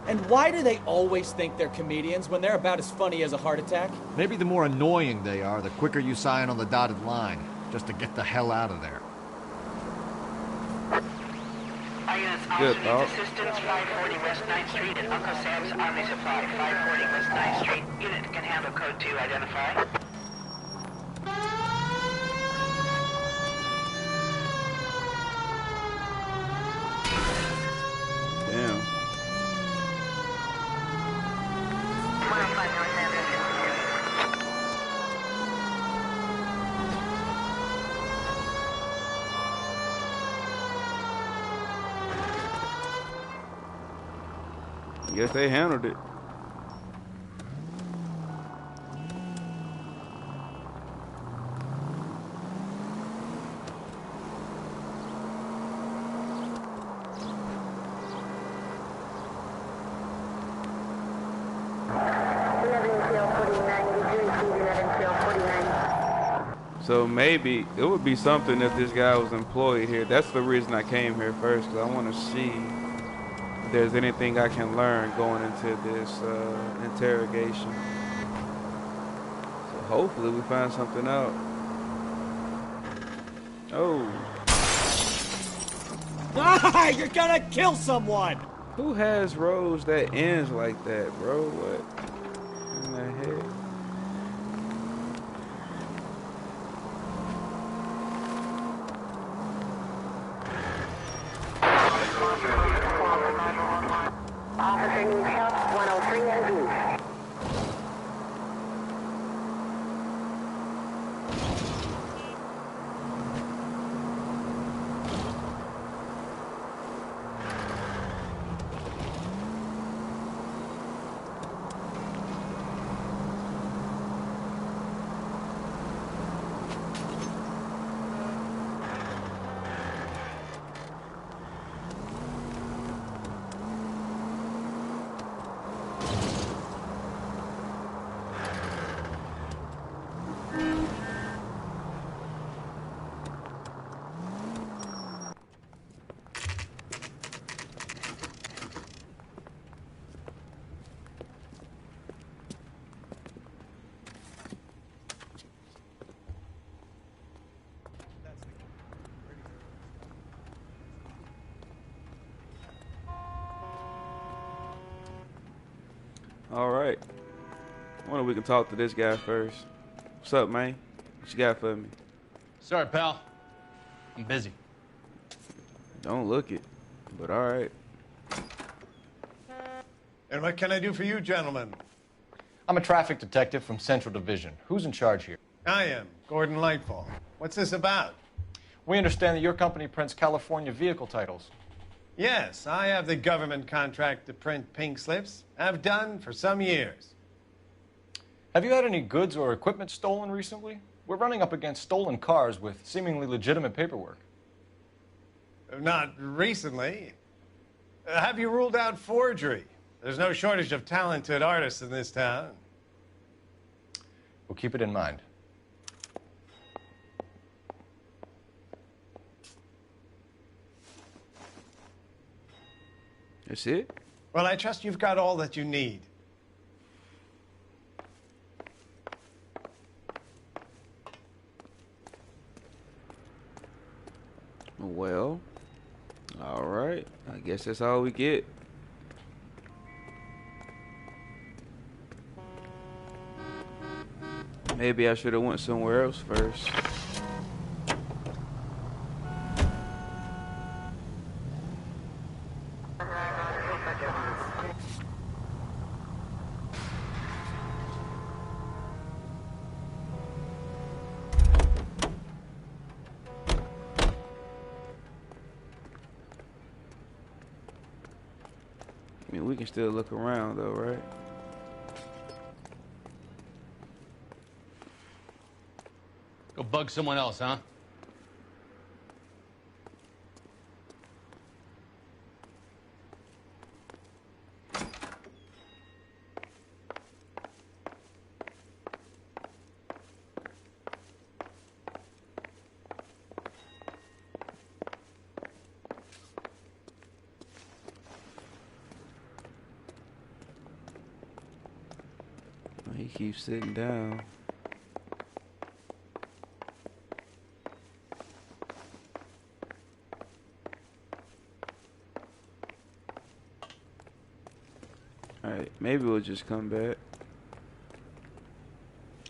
And why do they always think they're comedians when they're about as funny as a heart attack? Maybe the more annoying they are, the quicker you sign on the dotted line, just to get the hell out of there. Good, needs assistance, 540 West 9th Street at Uncle Sam's Army Supply. 540 West 9th Street. Unit can handle code 2, identify. Damn. Guess they handled it. So maybe it would be something if this guy was employed here. That's the reason I came here first, because I want to see if there's anything I can learn going into this interrogation. So hopefully we find something out. Oh. Ah, you're gonna kill someone! Who has roads that ends like that, bro? What in the heck? Officer needs help, 103 NV. All right. I wonder if we can talk to this guy first. What's up, man? What you got for me? Sorry, pal. I'm busy. Don't look it, but all right. And what can I do for you, gentlemen? I'm a traffic detective from Central Division. Who's in charge here? I am, Gordon Lightfall. What's this about? We understand that your company prints California vehicle titles. Yes, I have the government contract to print pink slips. Have done for some years. Have you had any goods or equipment stolen recently? We're running up against stolen cars with seemingly legitimate paperwork. Not recently. Have you ruled out forgery? There's no shortage of talented artists in this town. We'll keep it in mind. That's it? Well, I trust you've got all that you need. Well, all right. I guess that's all we get. Maybe I should have went somewhere else first. I mean, we can still look around though, right? Go bug someone else, huh? He keeps sitting down. Alright, maybe we'll just come back.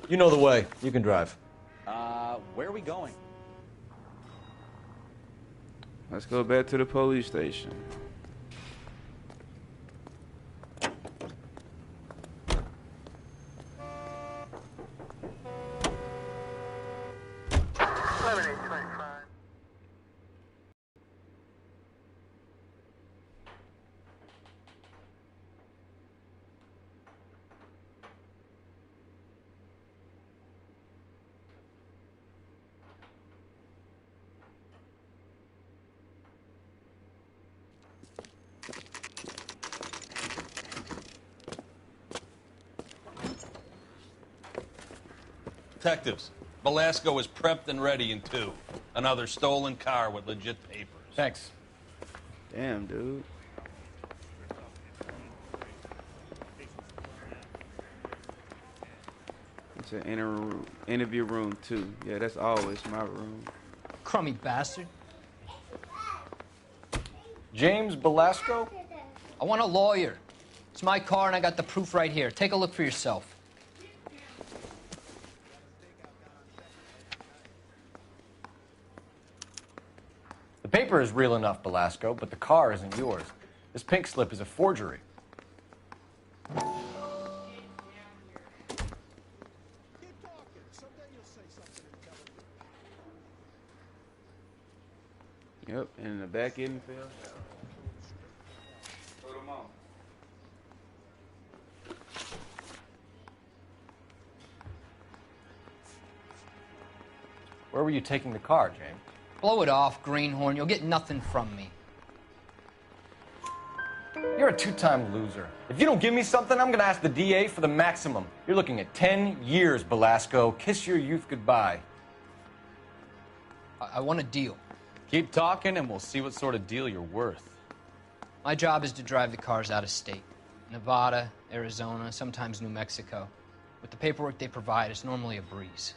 You know the way. You can drive. Where are we going? Let's go back to the police station. Detectives, Velasco is prepped and ready in 2. Another stolen car with legit papers. Thanks. Damn, dude. It's an interview room, too. Yeah, that's always my room. Crummy bastard. James Velasco? I want a lawyer. It's my car and I got the proof right here. Take a look for yourself. The paper is real enough, Velasco, but the car isn't yours. This pink slip is a forgery. Yep, and in the back end fell. Put them on. Where were you taking the car, James? Blow it off, greenhorn. You'll get nothing from me. You're a two-time loser. If you don't give me something, I'm gonna ask the DA for the maximum. You're looking at 10 years, Velasco. Kiss your youth goodbye. I want a deal. Keep talking and we'll see what sort of deal you're worth. My job is to drive the cars out of state. Nevada, Arizona, sometimes New Mexico. With the paperwork they provide, it's normally a breeze.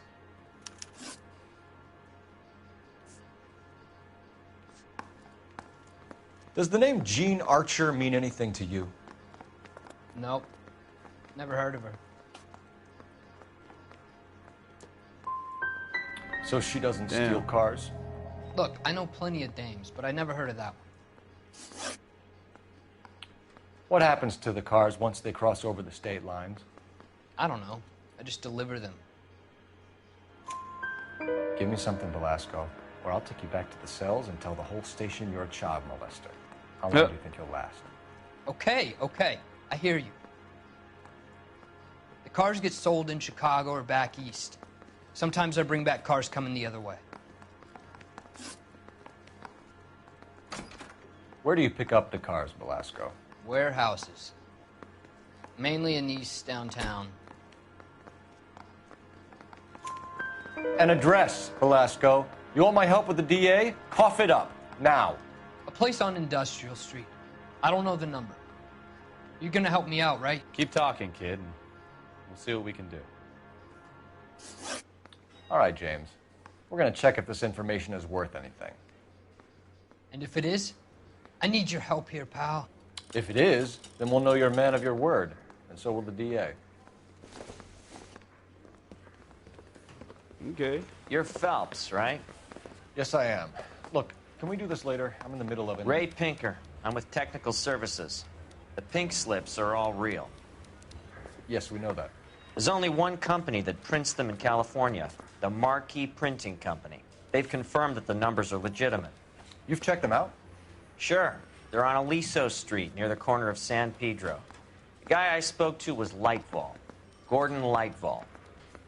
Does the name Jean Archer mean anything to you? Nope. Never heard of her. So she doesn't steal cars? Look, I know plenty of dames, but I never heard of that one. What happens to the cars once they cross over the state lines? I don't know. I just deliver them. Give me something, Velasco, or I'll take you back to the cells and tell the whole station you're a child molester. How long do you think you'll last? Okay, okay. I hear you. The cars get sold in Chicago or back east. Sometimes I bring back cars coming the other way. Where do you pick up the cars, Velasco? Warehouses. Mainly in East downtown. An address, Velasco. You want my help with the DA? Cough it up, now. A place on Industrial Street. I don't know the number. You're gonna help me out, right? Keep talking, kid, and we'll see what we can do. All right, James. We're going to check if this information is worth anything. And if it is, I need your help here, pal. If it is, then we'll know you're a man of your word, and so will the DA. Okay. You're Phelps, right? Yes, I am. Look, can we do this later? I'm in the middle of it. Ray Pinker. I'm with Technical Services. The pink slips are all real. Yes, we know that. There's only one company that prints them in California, the Marquee Printing Company. They've confirmed that the numbers are legitimate. You've checked them out? Sure. They're on Aliso Street, near the corner of San Pedro. The guy I spoke to was Lightval. Gordon Lightval.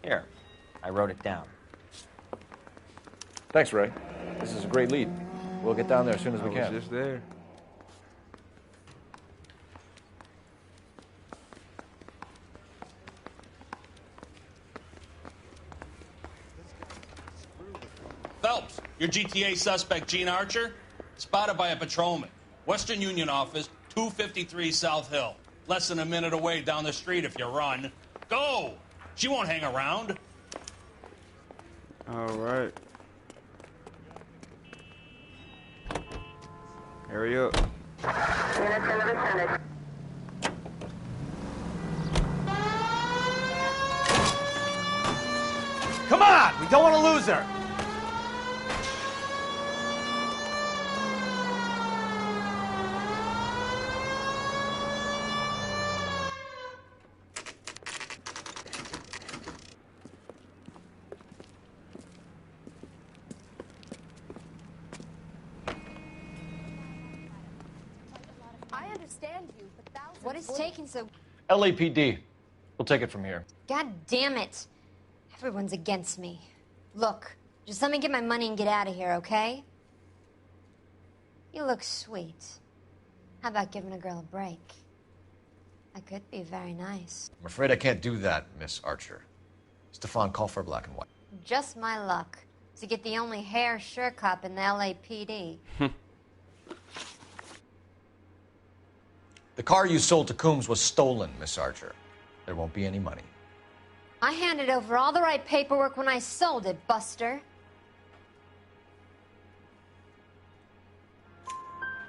Here, I wrote it down. Thanks, Ray. This is a great lead. We'll get down there as soon as we can. I was just there. Phelps, your GTA suspect, Gene Archer, spotted by a patrolman. Western Union office, 253 South Hill. Less than a minute away down the street if you run. Go! She won't hang around. All right. Hurry up. Come on! We don't want to lose her! I understand you, but thousands... What is taking so... LAPD. We'll take it from here. God damn it. Everyone's against me. Look, just let me get my money and get out of here, okay? You look sweet. How about giving a girl a break? That could be very nice. I'm afraid I can't do that, Miss Archer. Stefan, call for black and white. Just my luck to get the only hair sure cop in the LAPD. The car you sold to Coombs was stolen, Miss Archer. There won't be any money. I handed over all the right paperwork when I sold it, Buster.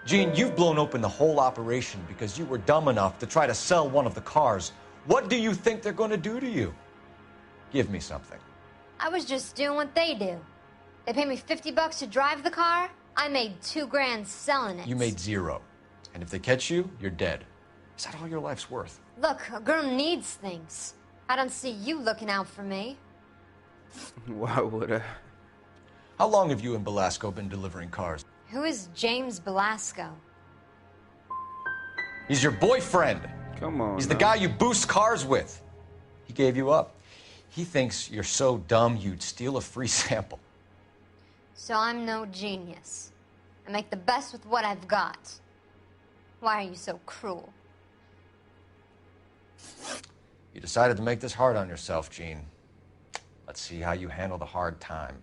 Gene, you've blown open the whole operation because you were dumb enough to try to sell one of the cars. What do you think they're going to do to you? Give me something. I was just doing what they do. They paid me $50 to drive the car. I made $2 grand selling it. You made zero. And if they catch you, you're dead. Is that all your life's worth? Look, a girl needs things. I don't see you looking out for me. Why would I? How long have you and Belasco been delivering cars? Who is James Belasco? He's your boyfriend. Come on. He's the guy you boost cars with. He gave you up. He thinks you're so dumb you'd steal a free sample. So I'm no genius. I make the best with what I've got. Why are you so cruel? You decided to make this hard on yourself, Gene. Let's see how you handle the hard time.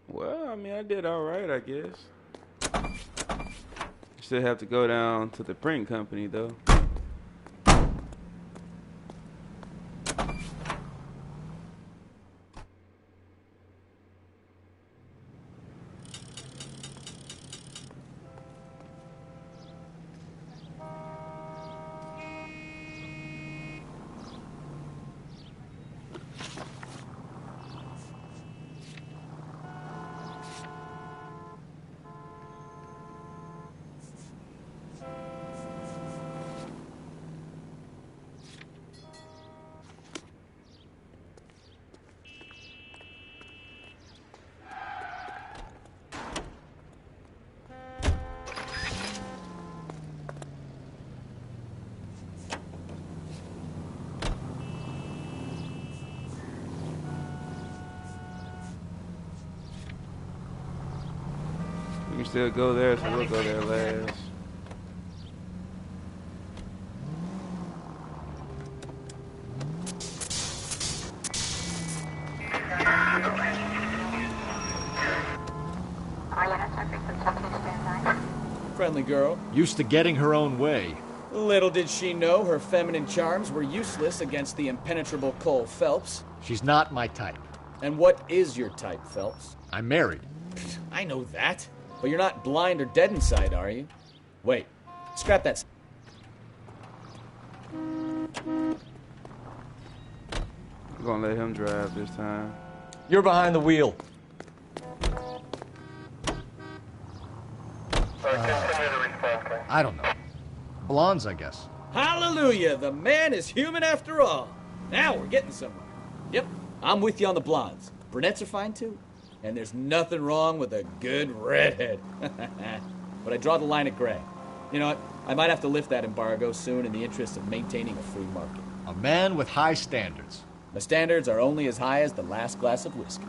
Well, I mean, I did all right, I guess. Still have to go down to the print company, though. can still go there, so we'll go there last. Friendly girl. Used to getting her own way. Little did she know her feminine charms were useless against the impenetrable Cole Phelps. She's not my type. And what is your type, Phelps? I'm married. I know that. But you're not blind or dead inside, are you? Wait. Scrap that. I'm gonna let him drive this time. You're behind the wheel. I don't know. Blondes, I guess. Hallelujah! The man is human after all. Now we're getting somewhere. Yep, I'm with you on the blondes. Brunettes are fine too. And there's nothing wrong with a good redhead. But I draw the line at gray. You know what? I might have to lift that embargo soon in the interest of maintaining a free market. A man with high standards. My standards are only as high as the last glass of whiskey.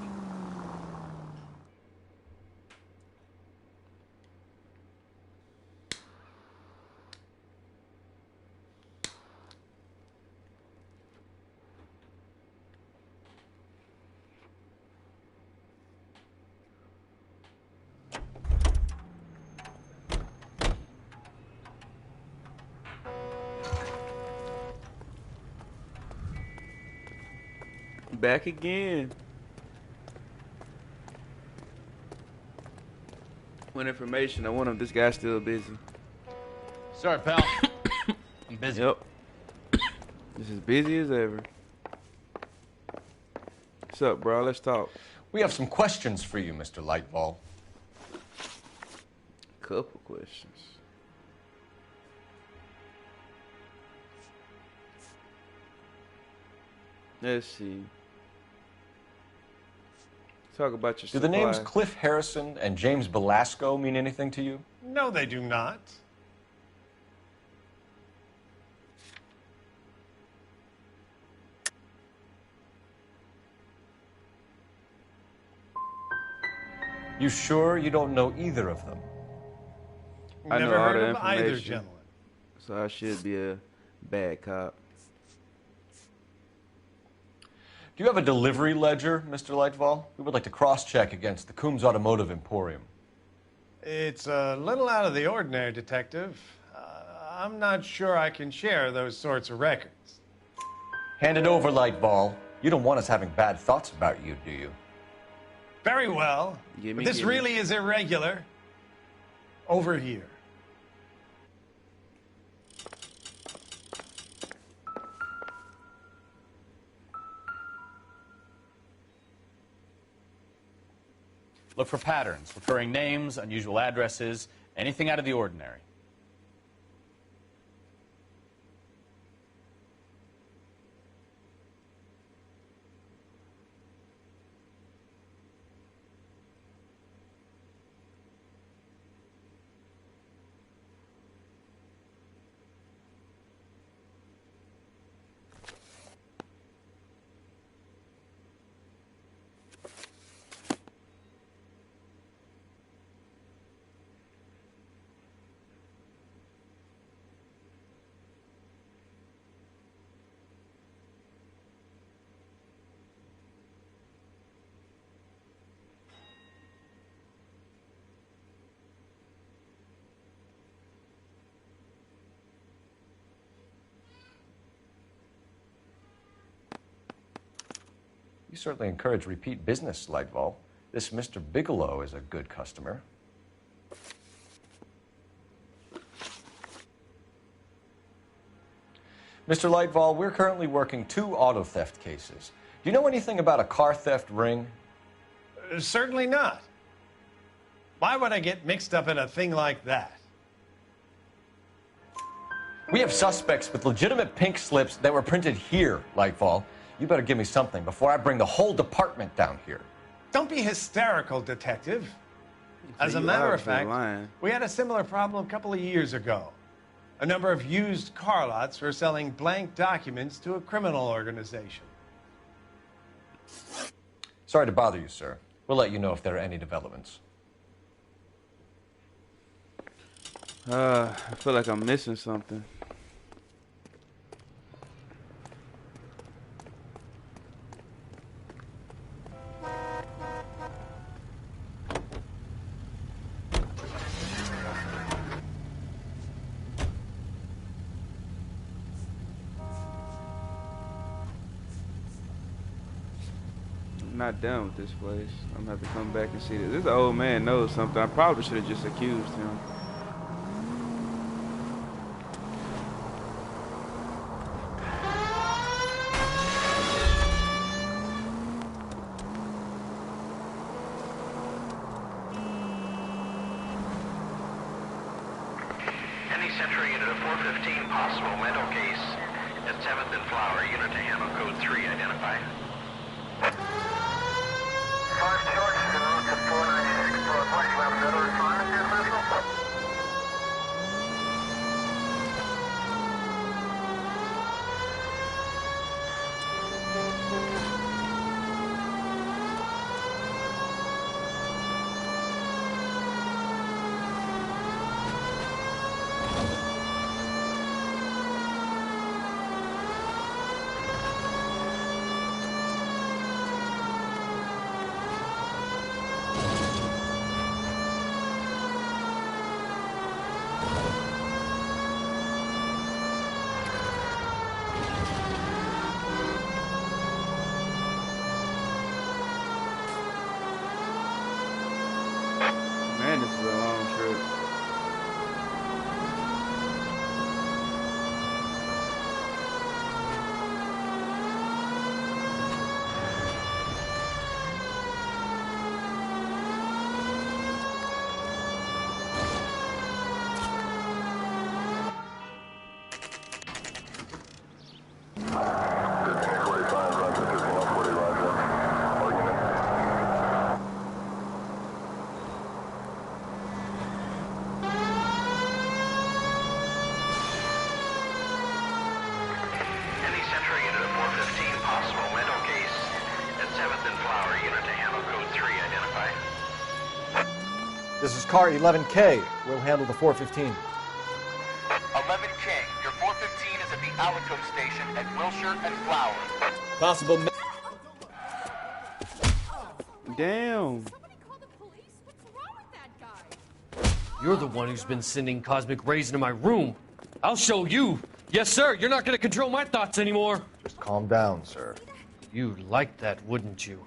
Back again. One information. I wonder if this guy's still busy. Sorry, pal. I'm busy. Yep. Just as busy as ever. What's up, bro? Let's talk. We have some questions for you, Mr. Lightball. Couple questions. Let's see. Talk about your Do the names supply. Cliff Harrison and James Belasco mean anything to you? No, they do not. You sure you don't know either of them? I know Never all heard the of either information, gentleman. so I should be a bad cop. Do you have a delivery ledger, Mr. Lightball? We would like to cross-check against the Coombs Automotive Emporium. It's a little out of the ordinary, Detective. I'm not sure I can share those sorts of records. Hand it over, Lightball. You don't want us having bad thoughts about you, do you? Very well. But this really is irregular. Over here. Look for patterns, recurring names, unusual addresses, anything out of the ordinary. You certainly encourage repeat business, Lightball. This Mr. Bigelow is a good customer. Mr. Lightball, we're currently working 2 auto theft cases. Do you know anything about a car theft ring? Certainly not. Why would I get mixed up in a thing like that? We have suspects with legitimate pink slips that were printed here, Lightball. You better give me something before I bring the whole department down here. Don't be hysterical, Detective. As a You matter of obviously fact, lying. we had a similar problem a couple of years ago. A number of used car lots were selling blank documents to a criminal organization. Sorry to bother you, sir. We'll let you know if there are any developments. I feel like I'm missing something. I'm not done with this place. I'm gonna have to come back and see this. This old man knows something. I probably should have just accused him. Any Central unit of 415 possible mental case at 7th and Flower. Unit to handle code 3. Identify. 5 charge to 496 for a place. You have another assignment here, Central? Man, this is a long trip. Any Central unit of 415 possible mental case at 7th and Flower. Unit to handle code 3. Identify. This is car 11K. We'll handle the 415. 11K, your 415 is at the Alico station at Wilshire and Flower. Possible. Damn. You're the one who's been sending cosmic rays into my room. I'll show you. Yes, sir. You're not going to control my thoughts anymore. Just calm down, sir. You'd like that, wouldn't you?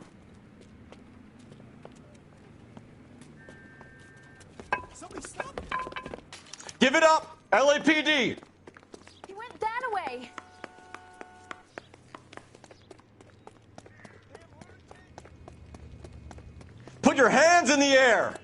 Give it up! LAPD! He went that way. Put your hands in the air!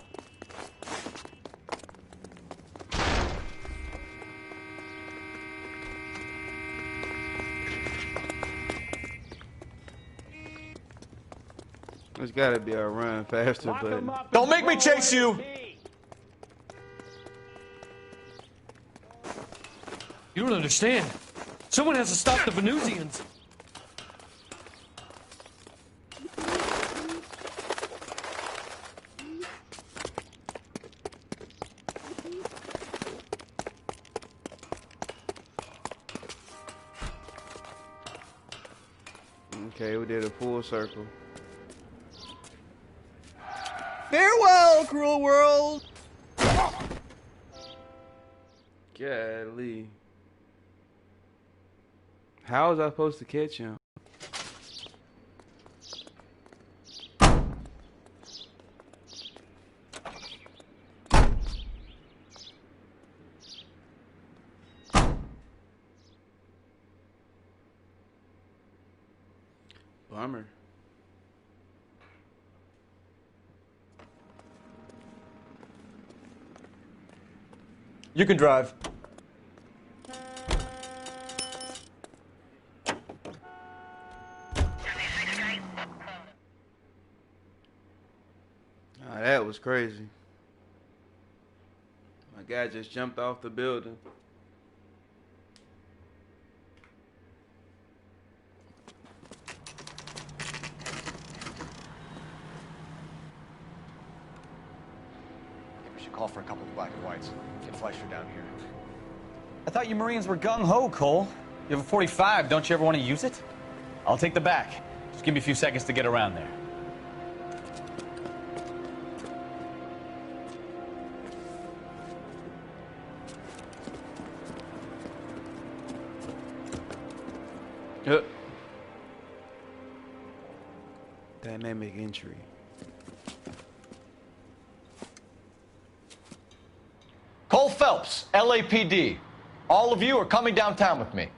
There's gotta be a run faster button. Don't make me chase you! You don't understand. Someone has to stop the Venusians. Okay, we did a full circle. Farewell, cruel world! Golly. How was I supposed to catch him? Bummer. You can drive. Oh, that was crazy. My guy just jumped off the building. We should call for a couple of black and whites. Get Fleischer down here. I thought you Marines were gung-ho, Cole. You have a 45. Don't you ever want to use it? I'll take the back. Just give me a few seconds to get around there. Dynamic entry. Cole Phelps, LAPD. All of you are coming downtown with me.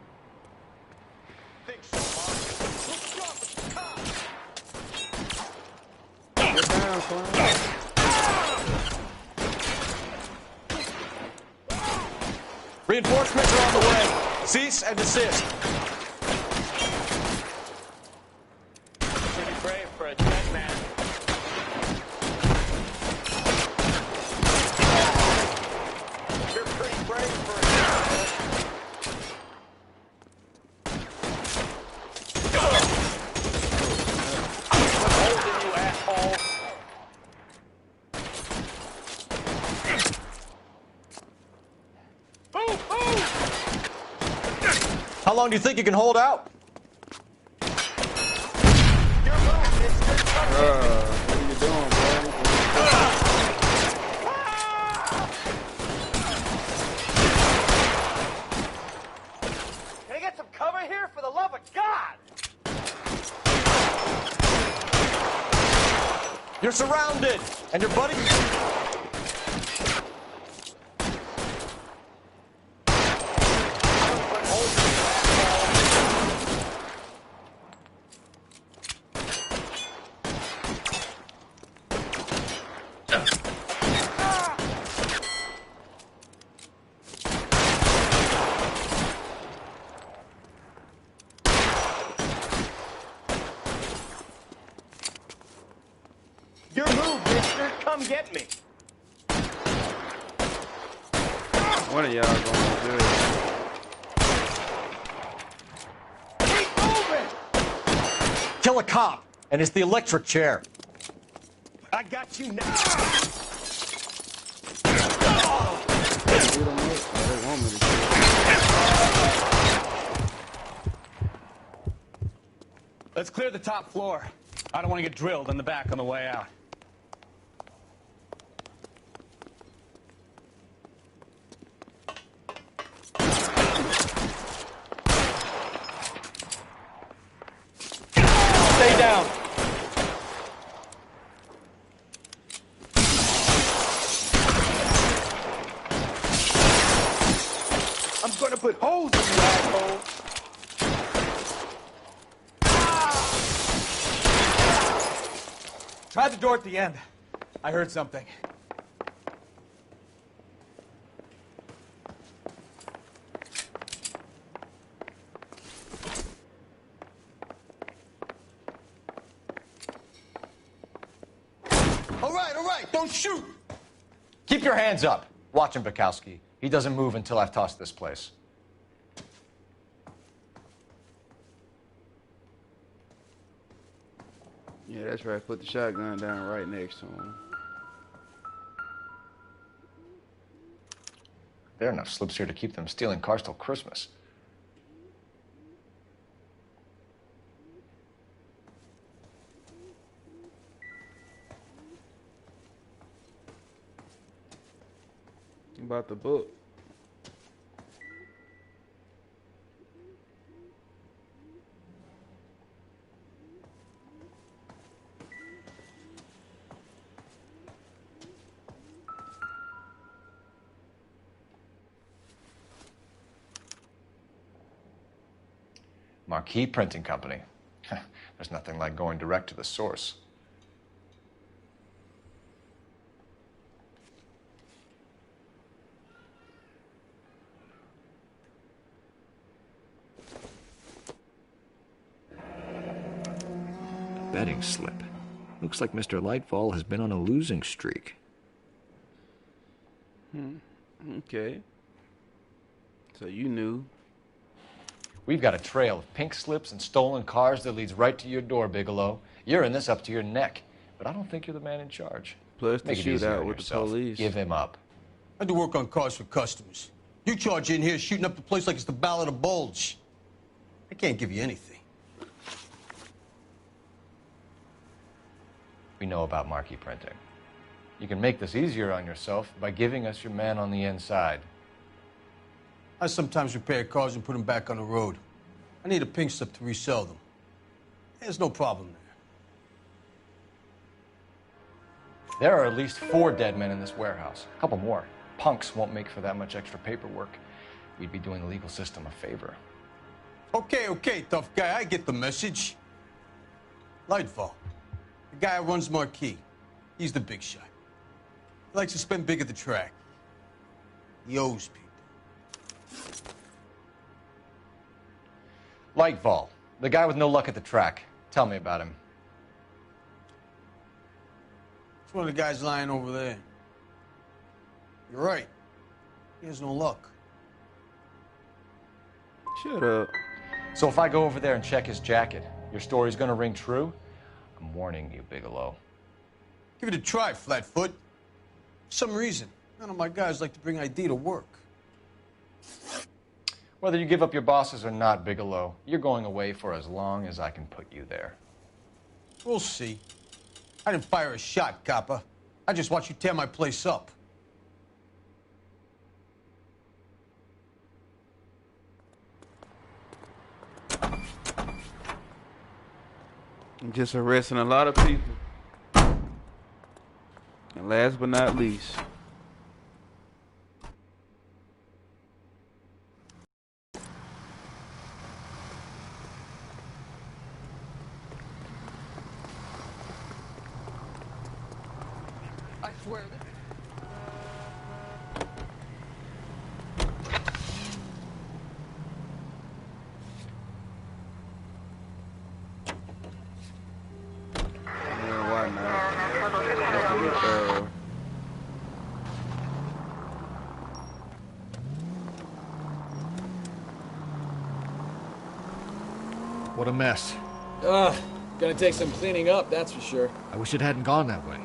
Get down, son. Reinforcements are on the way. Cease and desist. Pretty brave for a dead man. You're pretty brave for a dead man. I'm holding you, asshole. How long do you think you can hold out? What are you doing, bro? Can I get some cover here, for the love of God? You're surrounded, and your buddy... Your move, mister. Come get me. What are y'all gonna do? Keep moving. Kill a cop, and it's the electric chair. I got you now. Let's clear the top floor. I don't want to get drilled in the back on the way out. Stay down. I'm gonna put holes in you, asshole. Try the door at the end. I heard something. All right, don't shoot. Keep your hands up. Watch him, Bukowski. He doesn't move until I've tossed this place. Yeah, that's right. Put the shotgun down right next to him. There are enough slips here to keep them stealing cars till Christmas. About the book. Marquee Printing Company. There's nothing like going direct to the source. Betting slip. Looks like Mr. Lightfall has been on a losing streak. Okay. So you knew. We've got a trail of pink slips and stolen cars that leads right to your door, Bigelow. You're in this up to your neck, but I don't think you're the man in charge. Plus the Make it easier shootout on with the yourself. police. Give him up. I do work on cars for customers. You charge in here shooting up the place like it's the Ballad of Bulge. I can't give you anything. We know about marquee printing. You can make this easier on yourself by giving us your man on the inside. I sometimes repair cars and put them back on the road. I need a pink slip to resell them. There's no problem there. There are at least 4 dead men in this warehouse. A couple more. Punks won't make for that much extra paperwork. We'd be doing the legal system a favor. Okay, tough guy. I get the message. Lightfall, the guy who runs Marquee. He's the big shot. He likes to spend big at the track. He owes people. Lightfall, the guy with no luck at the track. Tell me about him. It's one of the guys lying over there. You're right. He has no luck. Shut up. So if I go over there and check his jacket, your story's gonna ring true? I'm warning you, Bigelow. Give it a try, Flatfoot. For some reason, none of my guys like to bring ID to work. Whether you give up your bosses or not, Bigelow, you're going away for as long as I can put you there. We'll see. I didn't fire a shot, copper. I just watched you tear my place up. I'm just arresting a lot of people. And last but not least, I swear that. yeah, why not? Just to be thorough. What a mess. Ugh, gonna take some cleaning up, that's for sure. I wish it hadn't gone that way.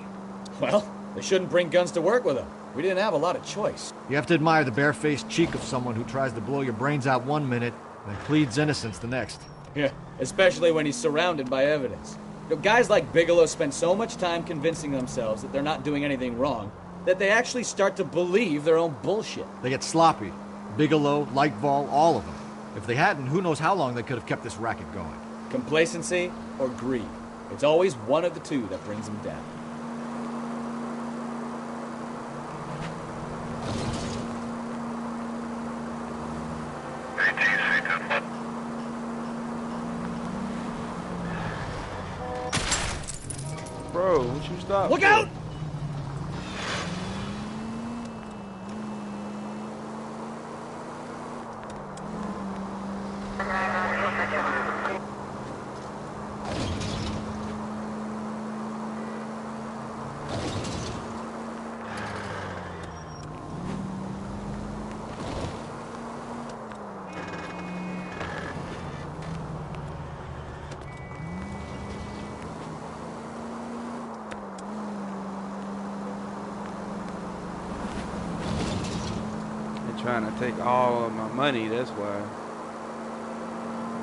Well, they shouldn't bring guns to work with them. We didn't have a lot of choice. You have to admire the barefaced cheek of someone who tries to blow your brains out one minute and then pleads innocence the next. Yeah, especially when he's surrounded by evidence. You know, guys like Bigelow spend so much time convincing themselves that they're not doing anything wrong that they actually start to believe their own bullshit. They get sloppy. Bigelow, Lightfall, all of them. If they hadn't, who knows how long they could have kept this racket going. Complacency or greed. It's always one of the two that brings them down. Bro, what you stop? Look out! Trying to take all of my money, that's why.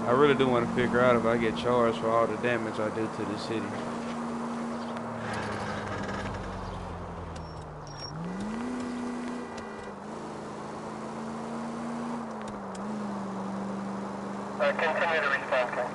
I really do want to figure out if I get charged for all the damage I do to the city. Continue to respond, okay?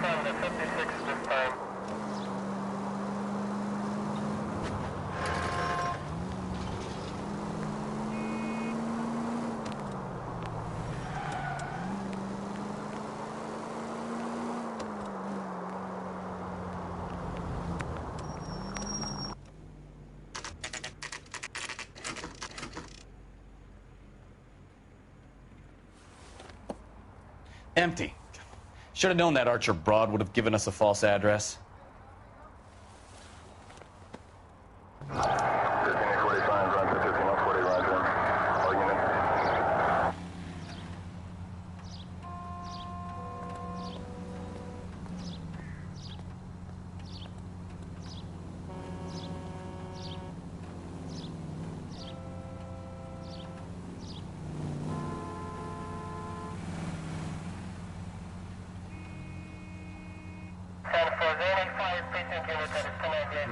From the 56 this time. Empty. Should have known that Archer broad would have given us a false address.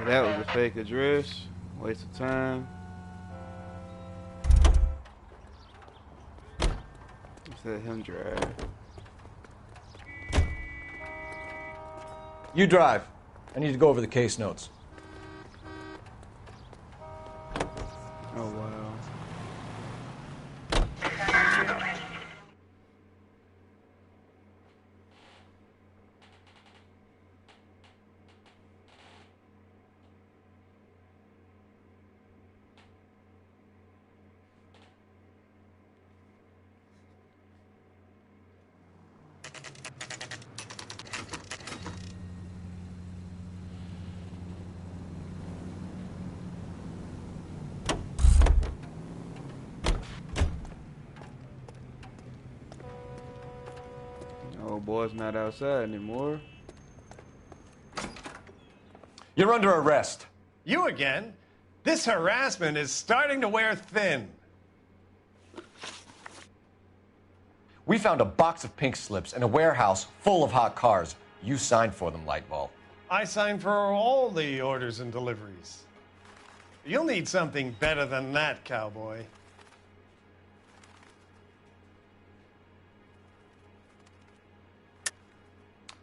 That was a fake address. Waste of time. Let's let him drive. You drive. I need to go over the case notes. Oh, wow. Oh, boy's not outside anymore. You're under arrest. You again? This harassment is starting to wear thin. We found a box of pink slips in a warehouse full of hot cars. You signed for them, Lightball. I signed for all the orders and deliveries. You'll need something better than that, cowboy.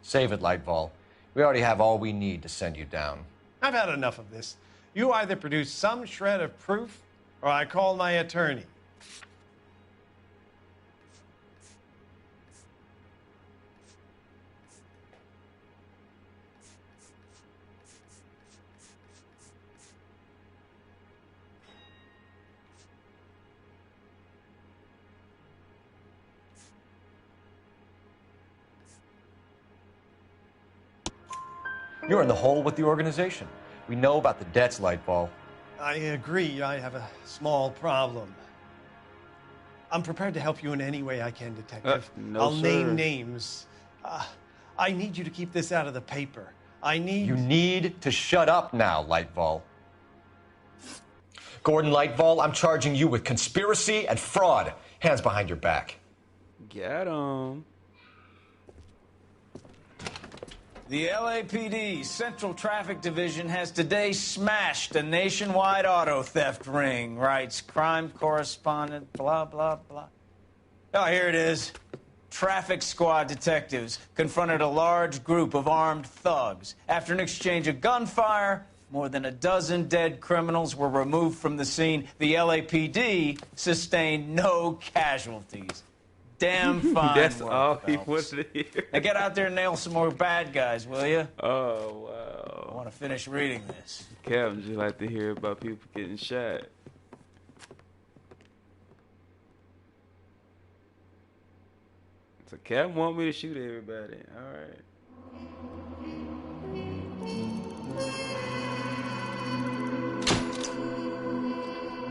Save it, Lightball. We already have all we need to send you down. I've had enough of this. You either produce some shred of proof, or I call my attorney. You're in the hole with the organization. We know about the debts, Lightball. I agree. I have a small problem. I'm prepared to help you in any way I can, Detective. No, I'll sir. name names. I need you to keep this out of the paper. You need to shut up now, Lightball. Gordon Lightball, I'm charging you with conspiracy and fraud. Hands behind your back. Get him. The LAPD Central Traffic Division has today smashed a nationwide auto theft ring, writes crime correspondent, blah, blah, blah. Oh, here it is. Traffic squad detectives confronted a large group of armed thugs. After an exchange of gunfire, more than a dozen dead criminals were removed from the scene. The LAPD sustained no casualties. Damn fine That's work, all he Phelps. wanted to hear. Now get out there and nail some more bad guys, will you? Oh, wow. I want to finish reading this. Captain just like to hear about people getting shot. So Captain want me to shoot everybody. All right.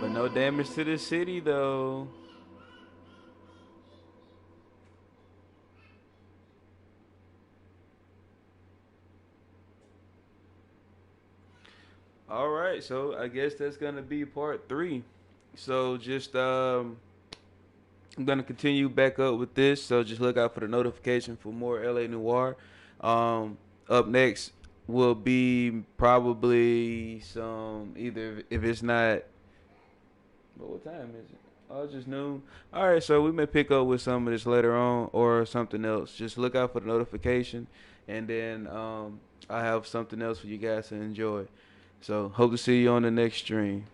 But no damage to the city, though. All right, so I guess that's gonna be part 3. So just I'm gonna continue back up with this. So just look out for the notification for more LA Noire. Up next will be probably some either if it's not. But what time is it? Oh, it's just noon. All right, so we may pick up with some of this later on or something else. Just look out for the notification, and then I have something else for you guys to enjoy. So hope to see you on the next stream.